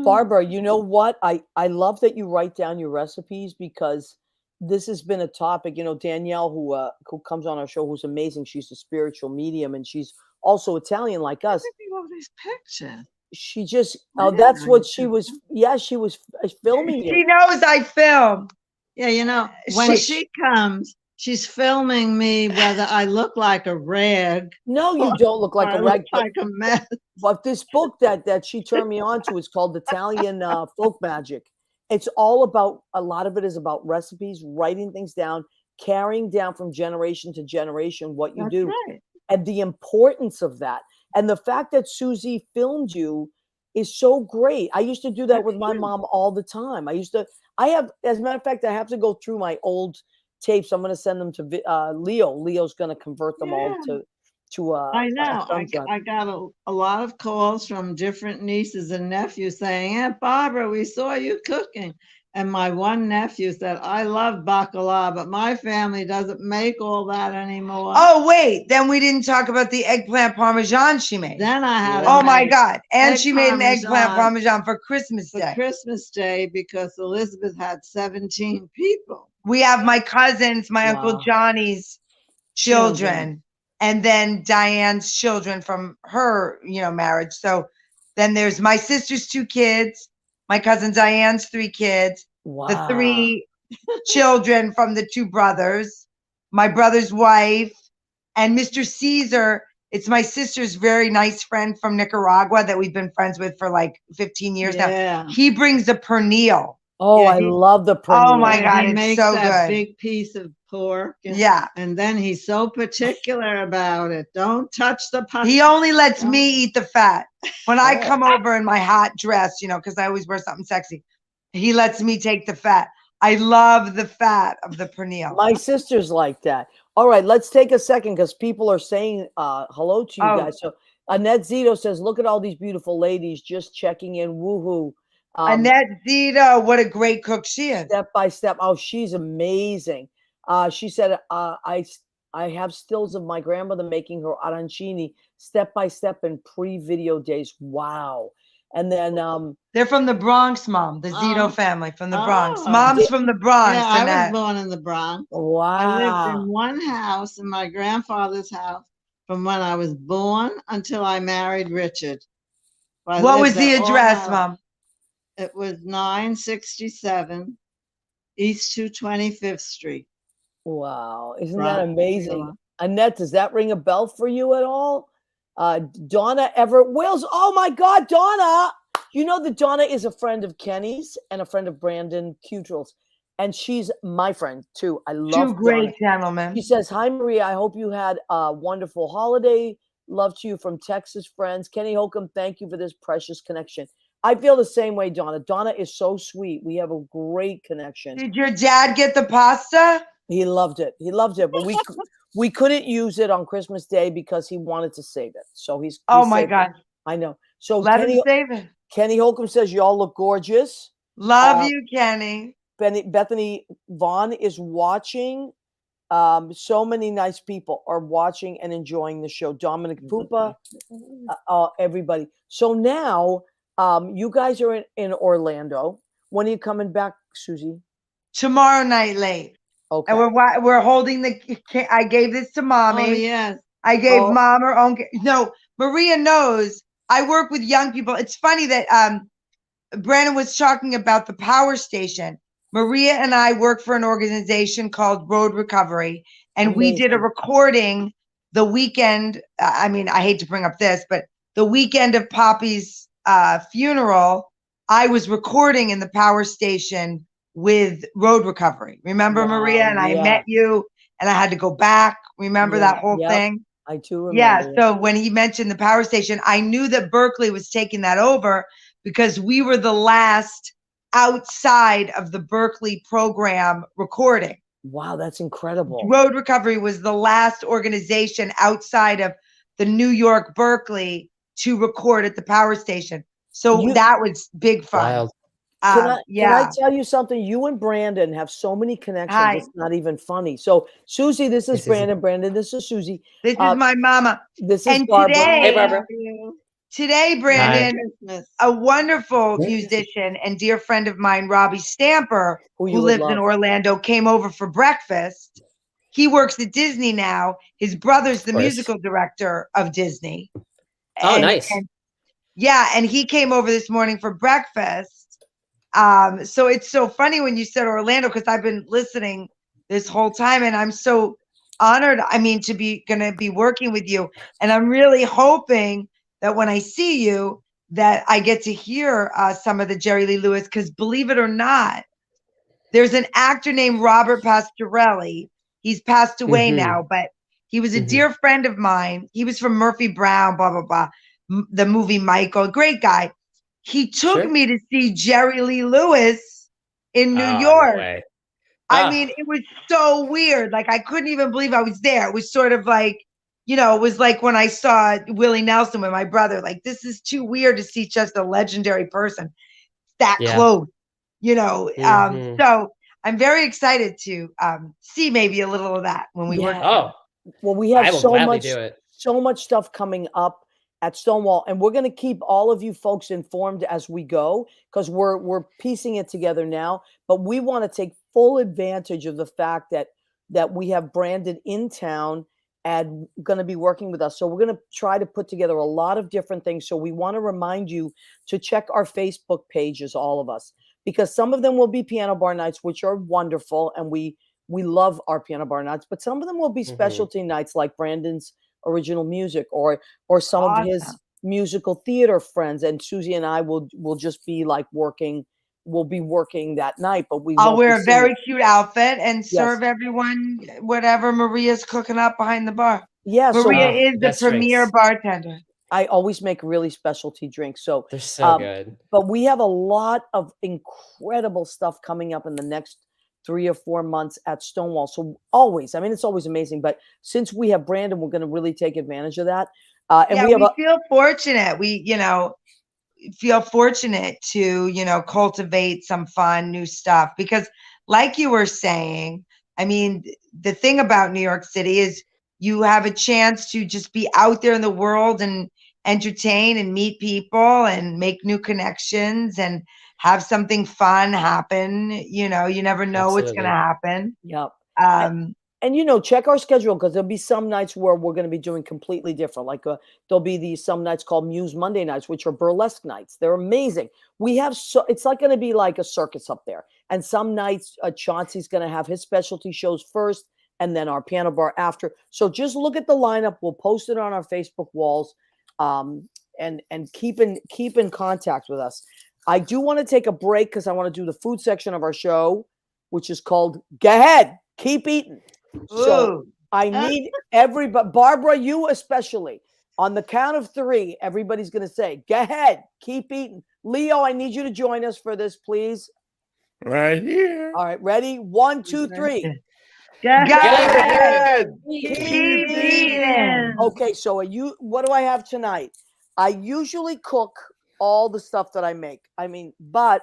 Barbara, you know what? I love that you write down your recipes because this has been a topic. You know, Danielle, who comes on our show, who's amazing. She's a spiritual medium, and she's also Italian like us. Look at all these pictures. She just that's what she was. Yeah, she was filming She you. knows I film. Yeah, you know, when she comes, she's filming me whether I look like a rag. No, you don't look like or I a look rag. like a mess. But this book that she turned me on to is called Italian Folk Magic. It's all about, a lot of it is about recipes, writing things down, carrying down from generation to generation what you That's do, right. and the importance of that. And the fact that Susie filmed you is so great. I used to do that with my mom all the time. I have, as a matter of fact, I have to go through my old tapes. I'm going to send them to Leo. Leo's going to convert them all to I know. I got a lot of calls from different nieces and nephews saying, Aunt Barbara, we saw you cooking. And my one nephew said, I love bacala, but my family doesn't make all that anymore. Oh, wait. Then we didn't talk about the eggplant parmesan she made. Then I had Oh my God. And she made an eggplant parmesan for Christmas Day. For Christmas Day, because Elizabeth had 17 people. We have my cousins, my Uncle Johnny's children, and then Diane's children from her, marriage. So then there's my sister's 2 kids, my cousin Diane's 3 kids, the 3 children from the 2 brothers, my brother's wife, and Mr. Caesar. It's my sister's very nice friend from Nicaragua that we've been friends with for like 15 years now. He brings the pernil. Oh, I love the pernil. Oh my God, he it's makes so that good. big piece of pork. Yeah. And then he's so particular about it. Don't touch the pot. He only lets me eat the fat. When I come over in my hot dress, because I always wear something sexy, he lets me take the fat. I love the fat of the pernil. My sister's like that. All right, let's take a second because people are saying hello to you guys. So Annette Zito says, look at all these beautiful ladies just checking in. Woohoo. Annette Zito, what a great cook she is. Step by step. Oh, she's amazing. She said, I have stills of my grandmother making her arancini step by step in pre-video days. Wow. And then they're from the Bronx, Mom. The Zito family from the Bronx. Mom's from the Bronx. Yeah, I was born in the Bronx. Wow. I lived in one house, in my grandfather's house, from when I was born until I married Richard. What was the address, Mom? It was 967 East 225th Street. Wow. Isn't that amazing? Annette, does that ring a bell for you at all? Donna Everett Wills. Oh my God, Donna. You know that Donna is a friend of Kenny's and a friend of Brandon Cutrell's. And she's my friend too. I love 2 great Donna. gentlemen. She says, hi, Maria. I hope you had a wonderful holiday. Love to you from Texas friends. Kenny Holcomb, thank you for this precious connection. I feel the same way, Donna. Donna is so sweet. We have a great connection. Did your dad get the pasta? He loved it. He loved it. But we couldn't use it on Christmas Day because he wanted to save it. So he's oh my God. It. I know. So let him save it. Kenny Holcomb says, y'all look gorgeous. Love you, Kenny. Bethany Vaughn is watching. So many nice people are watching and enjoying the show. Dominic Pupa, everybody. So now you guys are in Orlando. When are you coming back, Susie? Tomorrow night late. Okay. And we're holding I gave this to Mommy. Oh, yes. I gave Mom her own. No, Maria knows I work with young people. It's funny that Brandon was talking about the power station. Maria and I work for an organization called Road Recovery, and we did a recording the weekend. I mean, I hate to bring up this, but the weekend of Poppy's funeral, I was recording in the power station with Road Recovery. Remember, Maria? And I met you, and I had to go back. Remember that whole thing? I do remember. Yeah. that. So when he mentioned the power station, I knew that Berkeley was taking that over because we were the last outside of the Berkeley program recording. Wow, that's incredible. Road Recovery was the last organization outside of the New York Berkeley to record at the power station. So that was big fun. Wild. Can Yeah. I tell you something? You and Brandon have so many connections. Hi. It's not even funny. So, Susie, this is Brandon. Brandon, this is Susie. This is my mama. This is And Barbara. Hey, Barbara. Today, Brandon, a wonderful musician and dear friend of mine, Robbie Stamper, Who you who would lives love. in Orlando, came over for breakfast. He works at Disney now. His brother's the course. musical director of Disney. Oh, nice. And he came over this morning for breakfast. So it's so funny when you said Orlando, because I've been listening this whole time, and I'm so honored. I mean, to be gonna be working with you, and I'm really hoping that when I see you, that I get to hear some of the Jerry Lee Lewis. Because believe it or not, there's an actor named Robert Pastorelli. He's passed away now, but he was a dear friend of mine. He was from Murphy Brown, blah blah blah. The movie Michael, great guy. He took me to see Jerry Lee Lewis in New York. No way. I mean, it was so weird. Like, I couldn't even believe I was there. It was sort of like, you know, it was like when I saw Willie Nelson with my brother. Like, this is too weird to see just a legendary person that close, you know. So I'm very excited to see maybe a little of that when we work. Oh, well, we have so much stuff coming up at Stonewall, and we're going to keep all of you folks informed as we go, because we're piecing it together now. But we want to take full advantage of the fact that we have Brandon in town and going to be working with us. So we're going to try to put together a lot of different things. So we want to remind you to check our Facebook pages, all of us, because some of them will be piano bar nights, which are wonderful, and we love our piano bar nights. But some of them will be specialty nights, like Brandon's original music, or some of his musical theater friends, and Susie and I will just be like working. We'll be working that night, but I'll wear a very cute outfit and serve everyone whatever Maria's cooking up behind the bar. Yeah, Maria is the premier bartender. I always make really specialty drinks, so they're so good. But we have a lot of incredible stuff coming up in the next 3 or 4 months at Stonewall. So always, I mean, it's always amazing. But since we have Brandon, we're going to really take advantage of that. And we feel fortunate. We, feel fortunate to, cultivate some fun, new stuff. Because like you were saying, I mean, the thing about New York City is you have a chance to just be out there in the world and entertain and meet people and make new connections and have something fun happen. You never know what's going to happen. Yep. And check our schedule, because there'll be some nights where we're going to be doing completely different. Like there'll be some nights called Muse Monday nights, which are burlesque nights. They're amazing. We have it's like going to be like a circus up there. And some nights Chauncey's going to have his specialty shows first, and then our piano bar after. So just look at the lineup. We'll post it on our Facebook walls, and keep in contact with us. I do want to take a break because I want to do the food section of our show, which is called Go Ahead, Keep Eating. So I need everybody, Barbara, you especially, on the count of 3, everybody's going to say, go ahead, keep eating. Leo, I need you to join us for this, please. Right here. All right, ready? 1, 2, 3. Go ahead. Keep eating. Okay, so what do I have tonight? I usually cook all the stuff that I make. I mean, but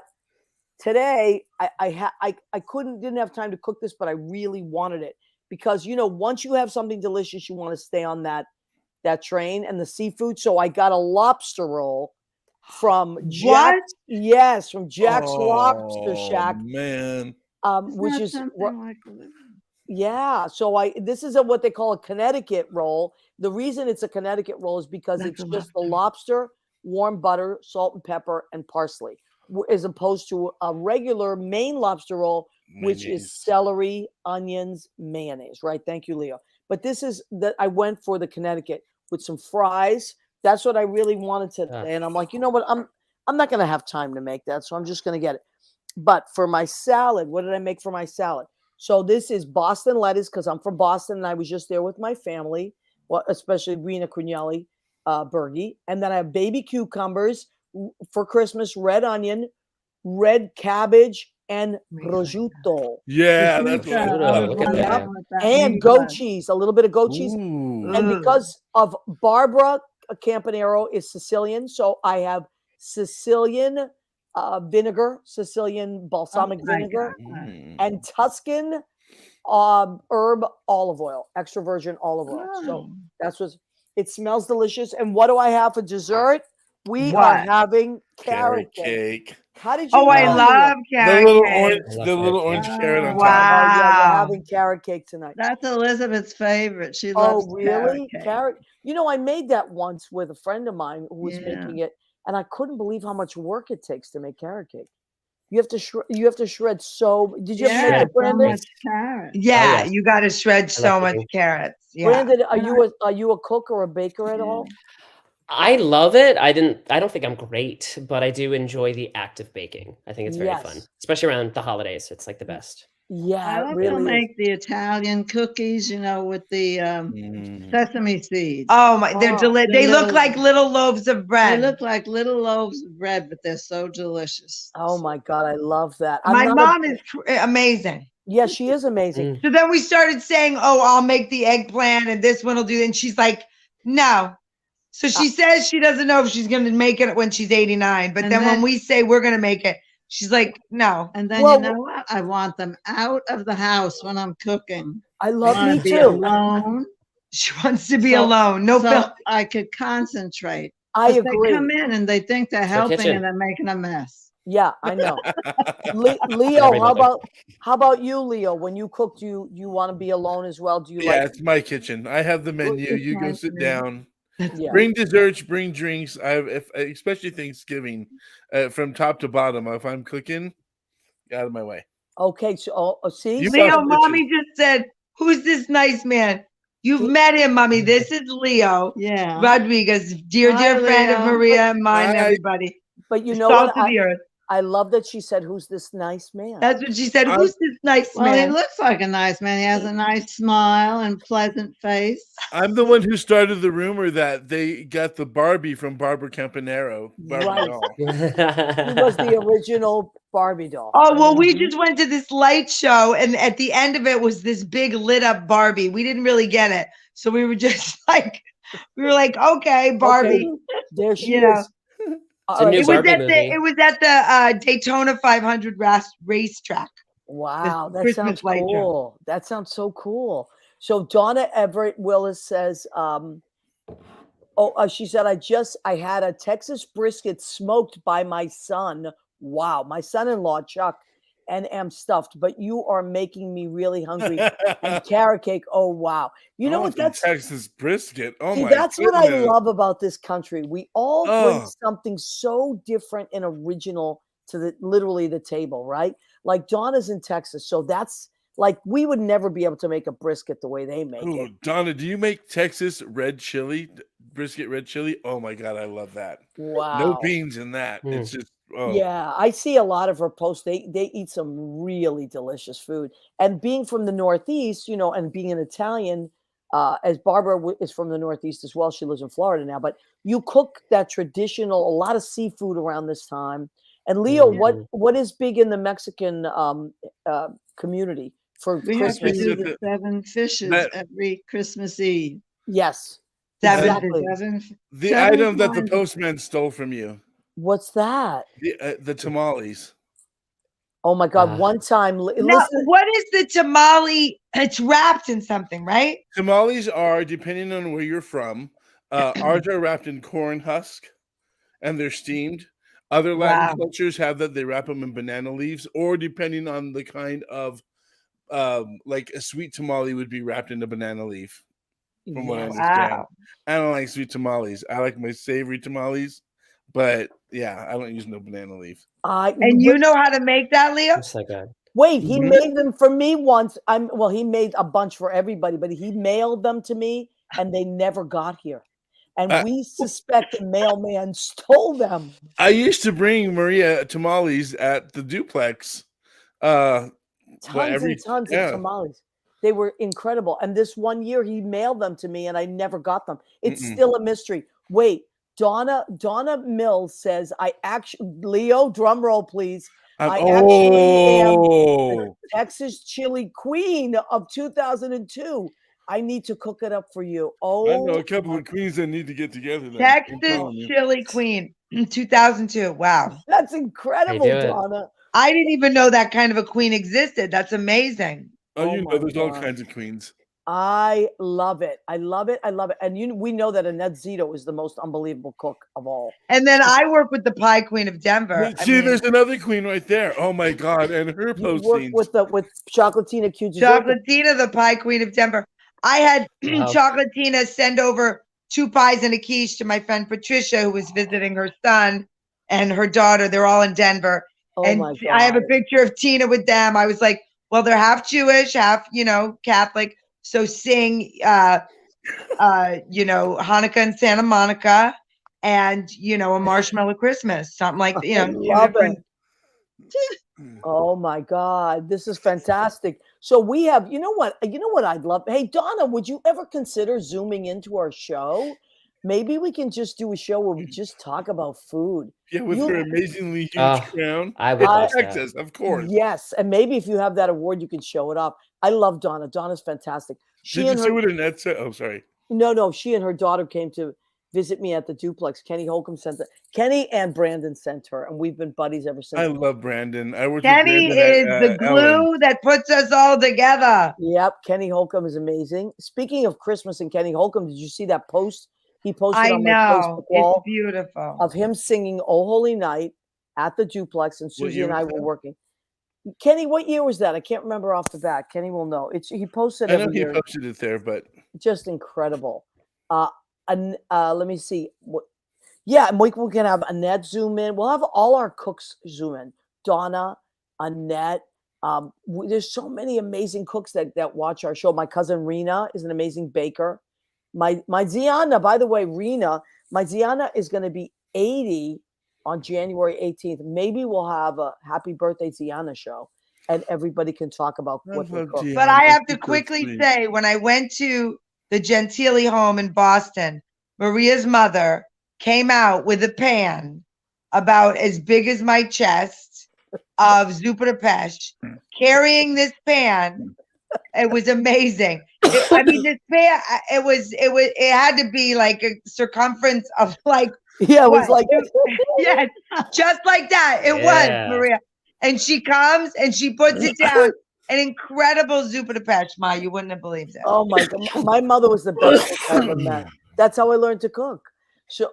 today I didn't have time to cook this, but I really wanted it because, once you have something delicious, you want to stay on that train and the seafood. So I got a lobster roll from Jack's. Yes, from Jack's Lobster Shack. Man. Which is yeah. So this is what they call a Connecticut roll. The reason it's a Connecticut roll is because it's just the lobster, warm butter, salt and pepper, and parsley, as opposed to a regular Maine lobster roll, which is celery, onions, mayonnaise, right? Thank you, Leo. But this is that I went for the Connecticut with some fries. That's what I really wanted to. And I'm like, you know what? I'm not going to have time to make that, so I'm just going to get it. But for my salad, what did I make for my salad? So this is Boston lettuce, because I'm from Boston and I was just there with my family. well, especially Rena Cugnelli, Bergie. And then I have baby cucumbers for Christmas, red onion, red cabbage, and prosciutto. Yeah, that's what Prosciutto, Prosciutto, I was look at wondering that. what that And means. goat cheese, a little bit of goat cheese. Ooh. And because of Barbara Campanaro is Sicilian, so I have Sicilian vinegar, Sicilian balsamic Oh my vinegar, God. and Tuscan herb olive oil, extra virgin olive oil. So Oh. that's what it smells delicious. And what do I have for dessert? We are What? having Carrot carrot cake. cake. How did you Oh, know? I Wow. love The carrot little cake. orange, I love the little carrot orange cake. carrot on top. Oh yeah, we're Wow. having carrot cake tonight. That's Elizabeth's favorite. She Oh, loves really? cake. Carrot. You know, I made that once with a friend of mine who was Yeah. making it, and I couldn't believe how much work it takes to make carrot cake. You have to shred so. Did you ever make Yeah, it, so Brandon? much carrot. Yeah, yes. you got to shred I so love much cooking. carrots. Yeah. Brandon, And are you a cook or a baker at all? I love it. I don't think I'm great, but I do enjoy the act of baking. I think it's very fun, Yes. especially around the holidays. It's like the best. Yeah, I it also really is. make the Italian cookies, with the Mm. sesame seeds. Oh my, they're Oh. They look little- like little loaves of They bread. look like little loaves of bread, but they're so delicious. Oh my God, I love that. My not mom is amazing. Yeah, she is amazing. Mm. So then we started saying, "Oh, I'll make the eggplant, and this one will do." And she's like, "No." So she says she doesn't know if she's going to make it when she's 89. But And then when then- we say we're going to make it, she's like, "No." And then Well- you know what? I want them out of the house when I'm cooking. I I love want me to be too. alone, She wants to be So- alone. No so film. I could concentrate. I 'Cause They agree. come in and they think they're their helping kitchen. and they're making a mess. Yeah, I know. Leo, Every how mother. about you, Leo? When you cook, do you want to be alone as well? Do you Yeah, like? it's my kitchen. I have the menu. it's You go nice sit to me. down. Yeah. Bring desserts, bring drinks. Especially Thanksgiving, from top to bottom. If I'm cooking, get out of my way. Okay, so see, You- Leo, Fuck mommy just said, "Who's this nice man?" You've met him, mommy. This is Leo Yeah. Rodriguez, dear Hi, friend of Leo. Maria and mine, Hi. everybody. but you know Salt what? of the earth. I love that she said, "Who's this nice man?" That's what she said. I'm- Who's this nice Well, he man? looks like a nice man. He has a nice smile and pleasant face. I'm the one who started the rumor that they got the Barbie from Barbara Campanaro. Barbie Right. doll. He was the original Barbie doll. Oh, well, we Mhm. just went to this light show, and at the end of it was this big lit up Barbie. We didn't really get it. So we were just like, okay, Barbie. Okay, there she You know. is. It's a new It was Barbie at movie. the Daytona 500 racetrack. Wow, that Christmas sounds light show. cool. That sounds so cool. So Donna Everett Willis says, she said, I had a Texas brisket smoked by my son. Wow, my son-in-law Chuck, and am stuffed. But you are making me really hungry. And carrot cake. Oh wow, you know what? That's Texas brisket. Oh see, my that's what I goodness. love about this country. We all bring Oh. something so different and original to literally the table, right? Like Donna's in Texas, so that's like we would never be able to make a brisket the way they make Ooh, it. Donna, do you make Texas red chili brisket? Red chili? Oh my god, I love that. Wow. No beans in that. Mm. It's just Yeah, I see a lot of her posts. They eat some really delicious food. And being from the Northeast, and being an Italian, as Barbara is from the Northeast as well. She lives in Florida now, but you cook that traditional, a lot of seafood around this time. And Leo, Mhm. what is big in the Mexican community for We have to Christmas? do Eve. the 7 fishes That- every Christmas Eve. Yes, Seven. exactly. the Seven item that the kinds of- postman stole from you. What's that? The tamales. Oh my God! One time, Now, listen. what is the tamale? It's wrapped in something, right? Tamales are, depending on where you're from, ours are wrapped in corn husk and they're steamed. Other Latin Wow. cultures have that they wrap them in banana leaves, or depending on the kind of like a sweet tamale would be wrapped in a banana leaf. From what I Yes. understand. Wow. I don't like sweet tamales. I like my savory tamales, but yeah, I don't use no banana leaf. And you know how to make that, Leo? It's so good. Wait, he Mhm. made them for me once. He made a bunch for everybody, but he mailed them to me and they never got here. And we suspect the mailman stole them. I used to bring Maria tamales at the duplex. Tons and tons of tamales. They were incredible. And this one year he mailed them to me and I never got them. It's Mm-mm. still a mystery. Wait, Donna Mills says, I actually, Leo, drum roll, please. I actually am the Texas chili queen of 2002. I need to cook it up for you. I know Oh, a couple of queens that need to get together. Then. Texas chili queen, 2002. Wow. that's They incredible, do it. Donna. I didn't even know that kind of a queen existed. That's amazing. Oh, Oh you my know, there's all God. kinds of queens. I love it. I love it. I love it. And we know that Annette Zito is the most unbelievable cook of all. And then I work with the pie queen of Denver. I See, mean, there's another queen right there. Oh my God! And her You work postings. with Chocolatina Q. Chocolatina, the pie queen of Denver. I had Wow. Chocolatina send over 2 pies and a quiche to my friend Patricia, who was visiting her son and her daughter. They're all in Denver. Oh And my I have a God. picture of Tina with them. I was like, well, they're half Jewish, half, Catholic. So sing, Hanukkah and Santa Monica and, a Marshmallow Christmas, something like, I love different. it. Oh my God. This is fantastic. So we have, you know what I'd love? Hey, Donna, would you ever consider zooming into our show? Maybe we can just do a show where we just talk about food. Yeah, with her amazingly huge Oh, crown. I would It's love that. Texas, of course. Yes. And maybe if you have that award, you can show it up. I love Donna. Donna's fantastic. Did you see what Annette said? Oh, sorry. No. She and her daughter came to visit me at the duplex. Kenny Holcomb sent Kenny and Brandon sent her, and we've been buddies ever since. I love Brandon. I worked Kenny with Brandon is the at glue Ellen. that puts us all together. Yep, Kenny Holcomb is amazing. Speaking of Christmas and Kenny Holcomb, did you see that post he posted I on my know. Facebook wall It's beautiful. of him singing "Oh Holy Night" at the duplex, and What Susie year and I was were that? working. Kenny, what year was that? I can't remember off the bat. Kenny will know. He posted I know every he year. posted it there, but Just incredible. And let me see. Yeah, and we can have Annette zoom in. We'll have all our cooks zoom in. Donna, Annette. There's so many amazing cooks that watch our show. My cousin Rena is an amazing baker. My Ziana, by the way, Rena, my Ziana is going to be 80 on January 18th. Maybe we'll have a happy birthday Ziana show, and everybody can talk about what they cook. But I have to quickly say, when I went to the Gentili home in Boston, Maria's mother came out with a pan about as big as my chest of zuppa pesh, carrying this pan. It was amazing. This pan, it had to be like a circumference of like, yeah, it was like, yes, just like that. It was, Maria. And she comes and she puts it down. An incredible zuppa pesh, Ma. You wouldn't have believed it. Oh my God. My mother was the best cook I ever met. That's how I learned to cook. So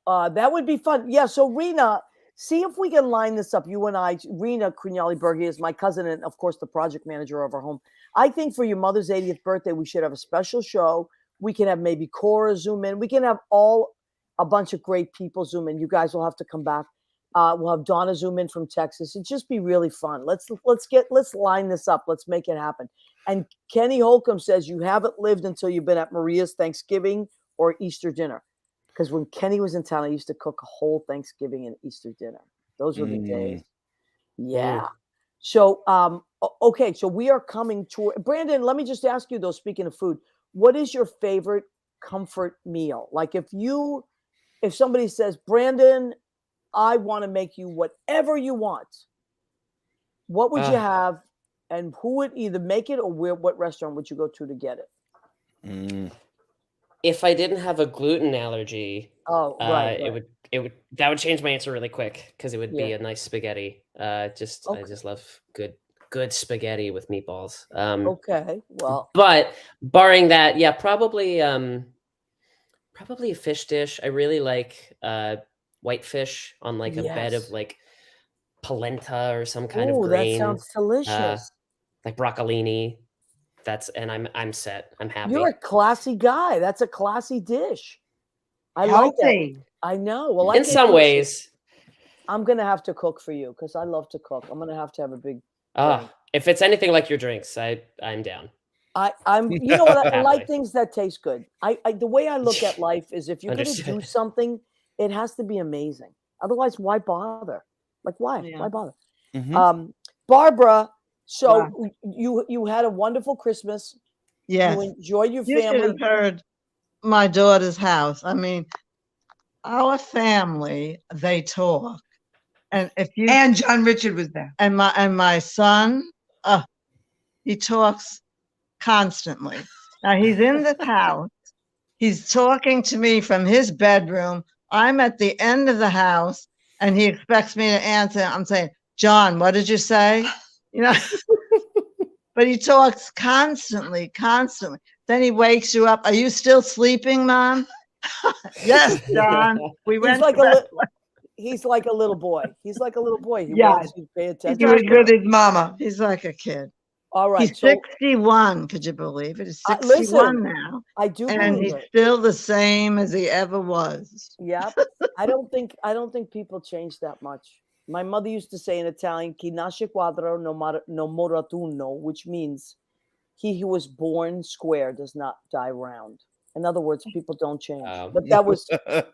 that would be fun. Yeah. So Rena, see if we can line this up. You and I, Rena Crignali-Bergi is my cousin and of course the project manager of our home. I think for your mother's 80th birthday, we should have a special show. We can have maybe Cora zoom in. We can have a bunch of great people zoom in. You guys will have to come back. We'll have Donna zoom in from Texas. It'd just be really fun. Let's line this up. Let's make it happen. And Kenny Holcomb says you haven't lived until you've been at Maria's Thanksgiving or Easter dinner. Because when Kenny was in town, I used to cook a whole Thanksgiving and Easter dinner. Those were the days. Yeah. So, okay. So we are coming to Brandon. Let me just ask you though, speaking of food, what is your favorite comfort meal? Like if somebody says, Brandon, I want to make you whatever you want, what would you have? And who would either make it or what restaurant would you go to get it? If I didn't have a gluten allergy, right. That would change my answer really quick because it would be a nice spaghetti. I just love good spaghetti with meatballs. Okay, well, but barring that, yeah, probably a fish dish. I really like whitefish on like a bed of like polenta or some kind of grain. That sounds delicious. Like broccolini. I'm set. I'm happy. You're a classy guy. That's a classy dish. I like that. I know. Well, in some ways, I'm gonna have to cook for you because I love to cook. I'm gonna have to have a big. If it's anything like your drinks, I'm down. I'm. You know what? I like things that taste good. The way I look at life is if you're gonna do something, it has to be amazing. Otherwise, why bother? Like why? Yeah. Why bother? Mm-hmm. Barbara So Wow. you had a wonderful Christmas. Yes. You enjoyed your You should family. have heard my daughter's house. I mean, our family, they talk. And if you And John Richard was there. and my son, he talks constantly. Now he's in this house. He's talking to me from his bedroom. I'm at the end of the house, and he expects me to answer. I'm saying, John, what did you say? You know, but he talks constantly, constantly. Then he wakes you up. Are you still sleeping, Mom? Yes, John. We He's went like to a bed. he's like a little boy. He's like a little boy. He Yeah. wants you to pay attention. He was with his mama. He's like a kid. All right. He's So 61. Could you believe it? He's listen, 61 now. I do And believe he's it. still the same as he ever was. Yep. I don't think people change that much. My mother used to say in Italian, "Chi nasce quadro non mora turno," which means he who was born square does not die round. In other words, people don't change. But that was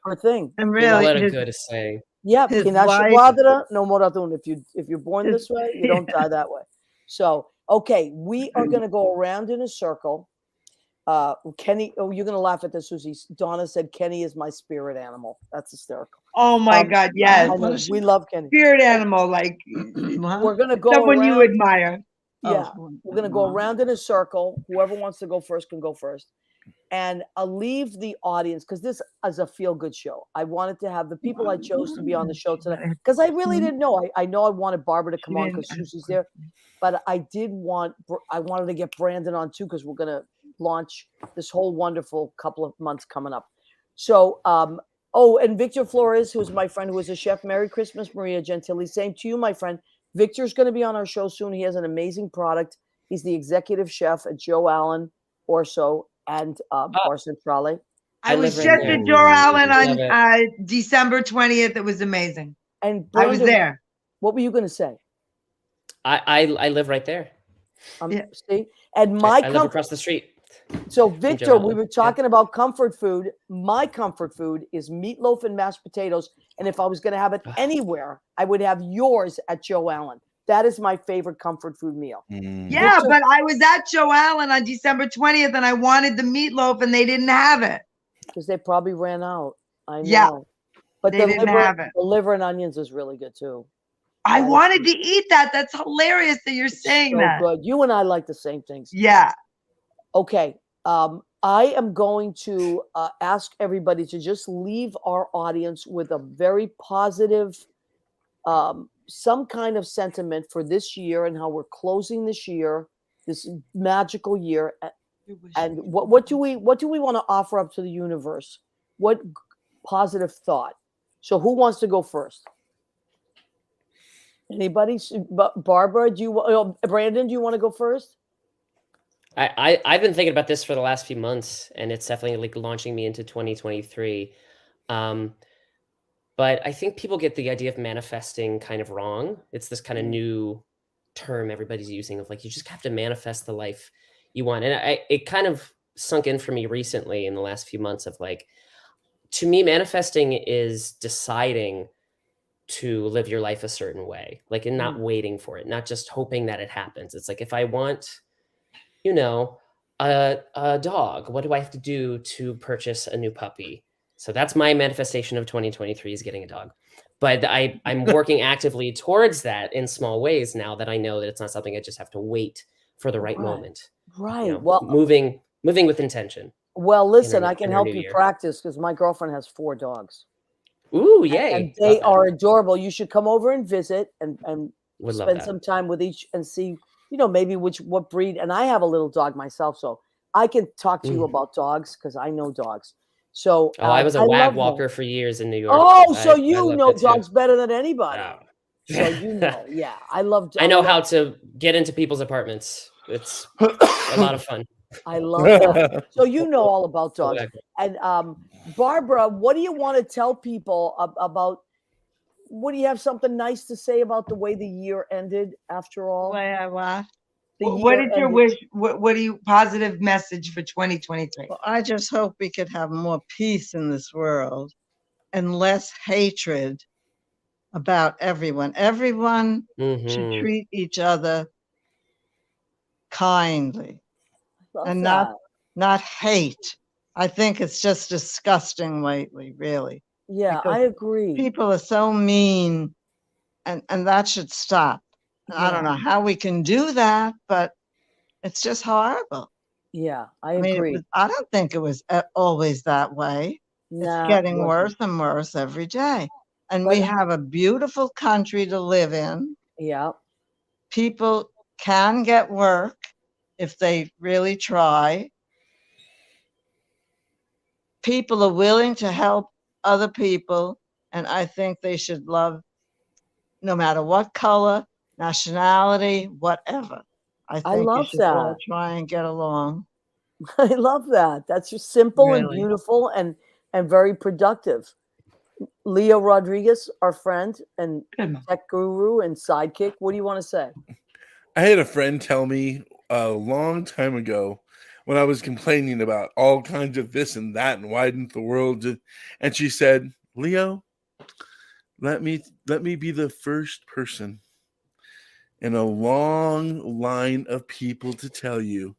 her thing. And You know really, what a his, good saying. Yeah, his chi nasce wife- quadra non mora turno. If you're born His- this way, you don't die that way. So okay, we are going to go around in a circle. Kenny, oh, you're going to laugh at this, Susie. Donna said Kenny is my spirit animal. That's hysterical. Oh my God, yes. I know, we love Kenny. Spirit animal, like We're going to go someone around. you admire. Yeah, we're going to go around in a circle. Whoever wants to go first can go first. And I'll leave the audience, because this is a feel-good show. I wanted to have the people I chose to be on the show tonight, because I really didn't know. I know I wanted Barbara to come on because Susie's there, but I wanted to get Brandon on too, because we're going to launch this whole wonderful couple of months coming up. So, and Victor Flores, who's my friend, who is a chef. Merry Christmas, Maria Gentili. Same to you, my friend. Victor's going to be on our show soon. He has an amazing product. He's the executive chef at Joe Allen Orso and Bar Centrale. I was live just right at there. Joe Allen Love on December 20th. It was amazing. And I was Brandon, there. What were you going to say? I live right there. Yeah. See, and my I live across the street. So Victor, Joe we Allen. were talking about comfort food. My comfort food is meatloaf and mashed potatoes. And if I was going to have it anywhere, I would have yours at Joe Allen. That is my favorite comfort food meal. Yeah, Victor- but I was at Joe Allen on December 20th and I wanted the meatloaf and they didn't have it. Because they probably ran out. I know. Yeah, But they the didn't liver, have it. the liver and onions is really good too. I That is wanted to eat that. That's hilarious that you're saying so that. good. You and I like the same things. Yeah. Okay. I am going to ask everybody to just leave our audience with a very positive, some kind of sentiment for this year and how we're closing this year, this magical year. And what do we want to offer up to the universe? What positive thought? So who wants to go first? Anybody? Barbara, Brandon, do you want to go first? I've been thinking about this for the last few months, and it's definitely like launching me into 2023. But I think people get the idea of manifesting kind of wrong. It's this kind of new term everybody's using of like, you just have to manifest the life you want. And it kind of sunk in for me recently in the last few months of like, to me, manifesting is deciding to live your life a certain way, like, and not waiting for it, not just hoping that it happens. It's like, if I want, a dog, what do I have to do to purchase a new puppy? So that's my manifestation of 2023 is getting a dog. But I'm working actively towards that in small ways now that I know that it's not something I just have to wait for the right moment. Right. Moving with intention. Well, listen, I can in our help new you year. practice because my girlfriend has 4 dogs. Ooh, yay. And they are adorable. You should come over and visit and Would love spend that. some time with each and see, maybe what breed. And I have a little dog myself, so I can talk to you about dogs because I know dogs. So I was a love wag them. walker for years in New York. Oh, so I you love know that too. dogs better than anybody. Yeah. So you know, yeah, I love. I know how to get into people's apartments. It's a lot of fun. I love that. So you know all about dogs. Exactly. And Barbara, what do you want to tell people about? What do you have something nice to say about the way the year ended? After all, The way I watch. What year is your ended. wish? What do you positive message for 2023? Well, I just hope we could have more peace in this world and less hatred about everyone. Everyone should Mhm. treat each other kindly Love and that. not hate. I think it's just disgusting lately, really. Yeah, because I agree. People are so mean, and that should stop. And I don't Yeah. know how we can do that, but it's just horrible. Yeah, I I mean, agree. I don't think it was always that way. It's Nah, it getting wasn't. worse and worse every day. And But- we have a beautiful country to live in. Yeah. People can get work if they really try. People are willing to help other people, and I think they should love no matter what color, nationality, whatever. I think you love should all that. try and get along. I love that. That's just simple and Really. beautiful and very productive. Leo Rodriguez, our friend and tech guru and sidekick. What do you want to say? I had a friend tell me a long time ago when I was complaining about all kinds of this and that and why didn't the world and she said, Leo, let me be the first person in a long line of people to tell you,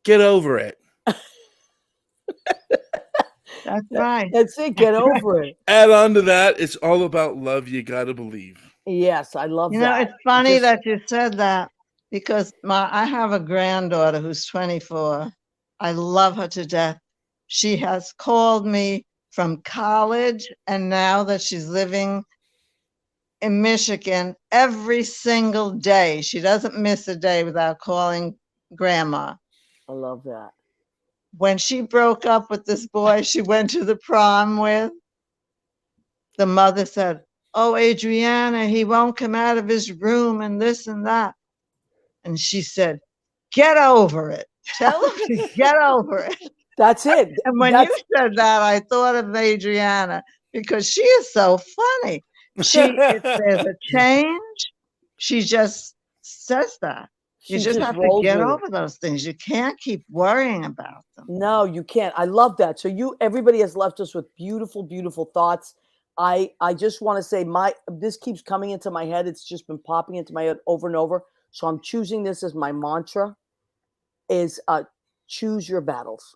get over it. That's right. That's it. Get over it. Add on to that, it's all about love. You got to believe. Yes, I love You know, that. it's funny Just- that you said that because I have a granddaughter who's 24. I love her to death. She has called me from college, and now that she's living in Michigan, every single day. She doesn't miss a day without calling grandma. I love that. When she broke up with this boy she went to the prom with, the mother said, oh, Adriana, he won't come out of his room and this and that. And she said, get over it. Tell him to get over it. That's it. And when you said that, I thought of Adriana because she is so funny. If there's a change, she just says that. You She just have to rolls get with it. over those things. You can't keep worrying about them. No, you can't. I love that. So everybody has left us with beautiful, beautiful thoughts. I just want to say this keeps coming into my head. It's just been popping into my head over and over. So I'm choosing this as my mantra is choose your battles.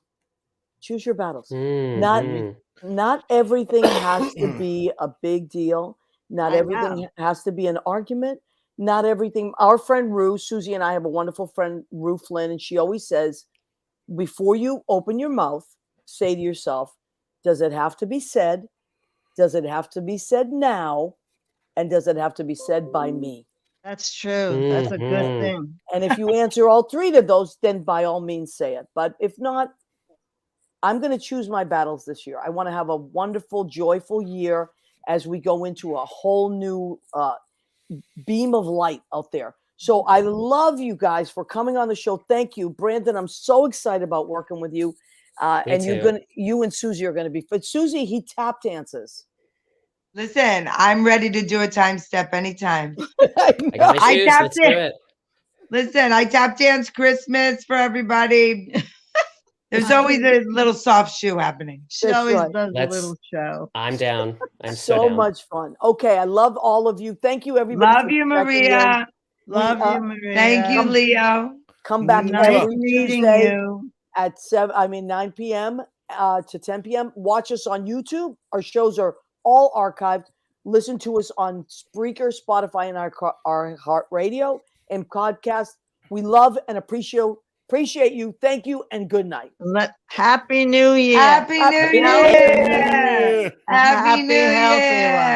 Choose your battles. Not everything has to be a big deal. Not everything has to be an argument. Not everything. Our friend Rue, Susie and I have a wonderful friend, Rue Flynn, and she always says, before you open your mouth, say to yourself, does it have to be said? Does it have to be said now? And does it have to be said by me? That's true. That's a good thing. And if you answer all three of those, then by all means say it. But if not, I'm going to choose my battles this year. I want to have a wonderful, joyful year as we go into a whole new beam of light out there. So I love you guys for coming on the show. Thank you, Brandon. I'm so excited about working with you. And you and Susie are going to be. But Susie, he tap dances. Listen, I'm ready to do a time step anytime. I got my shoes. tapped Let's do it. Listen, I tap dance Christmas for everybody. There's always a little soft shoe happening. She always does a little show. I'm down. I'm so down. much fun. Okay, I love all of you. Thank you, everybody. Love you, Maria. Love you, Maria. Thank you, Leo. Come back Nice every meeting Tuesday you. at 9 p.m. To 10 p.m. Watch us on YouTube. Our shows are all archived. Listen to us on Spreaker, Spotify, and our Heart Radio and podcast. We love and appreciate you. Thank you and good night. Happy New Year. Happy New Year. Happy New Year.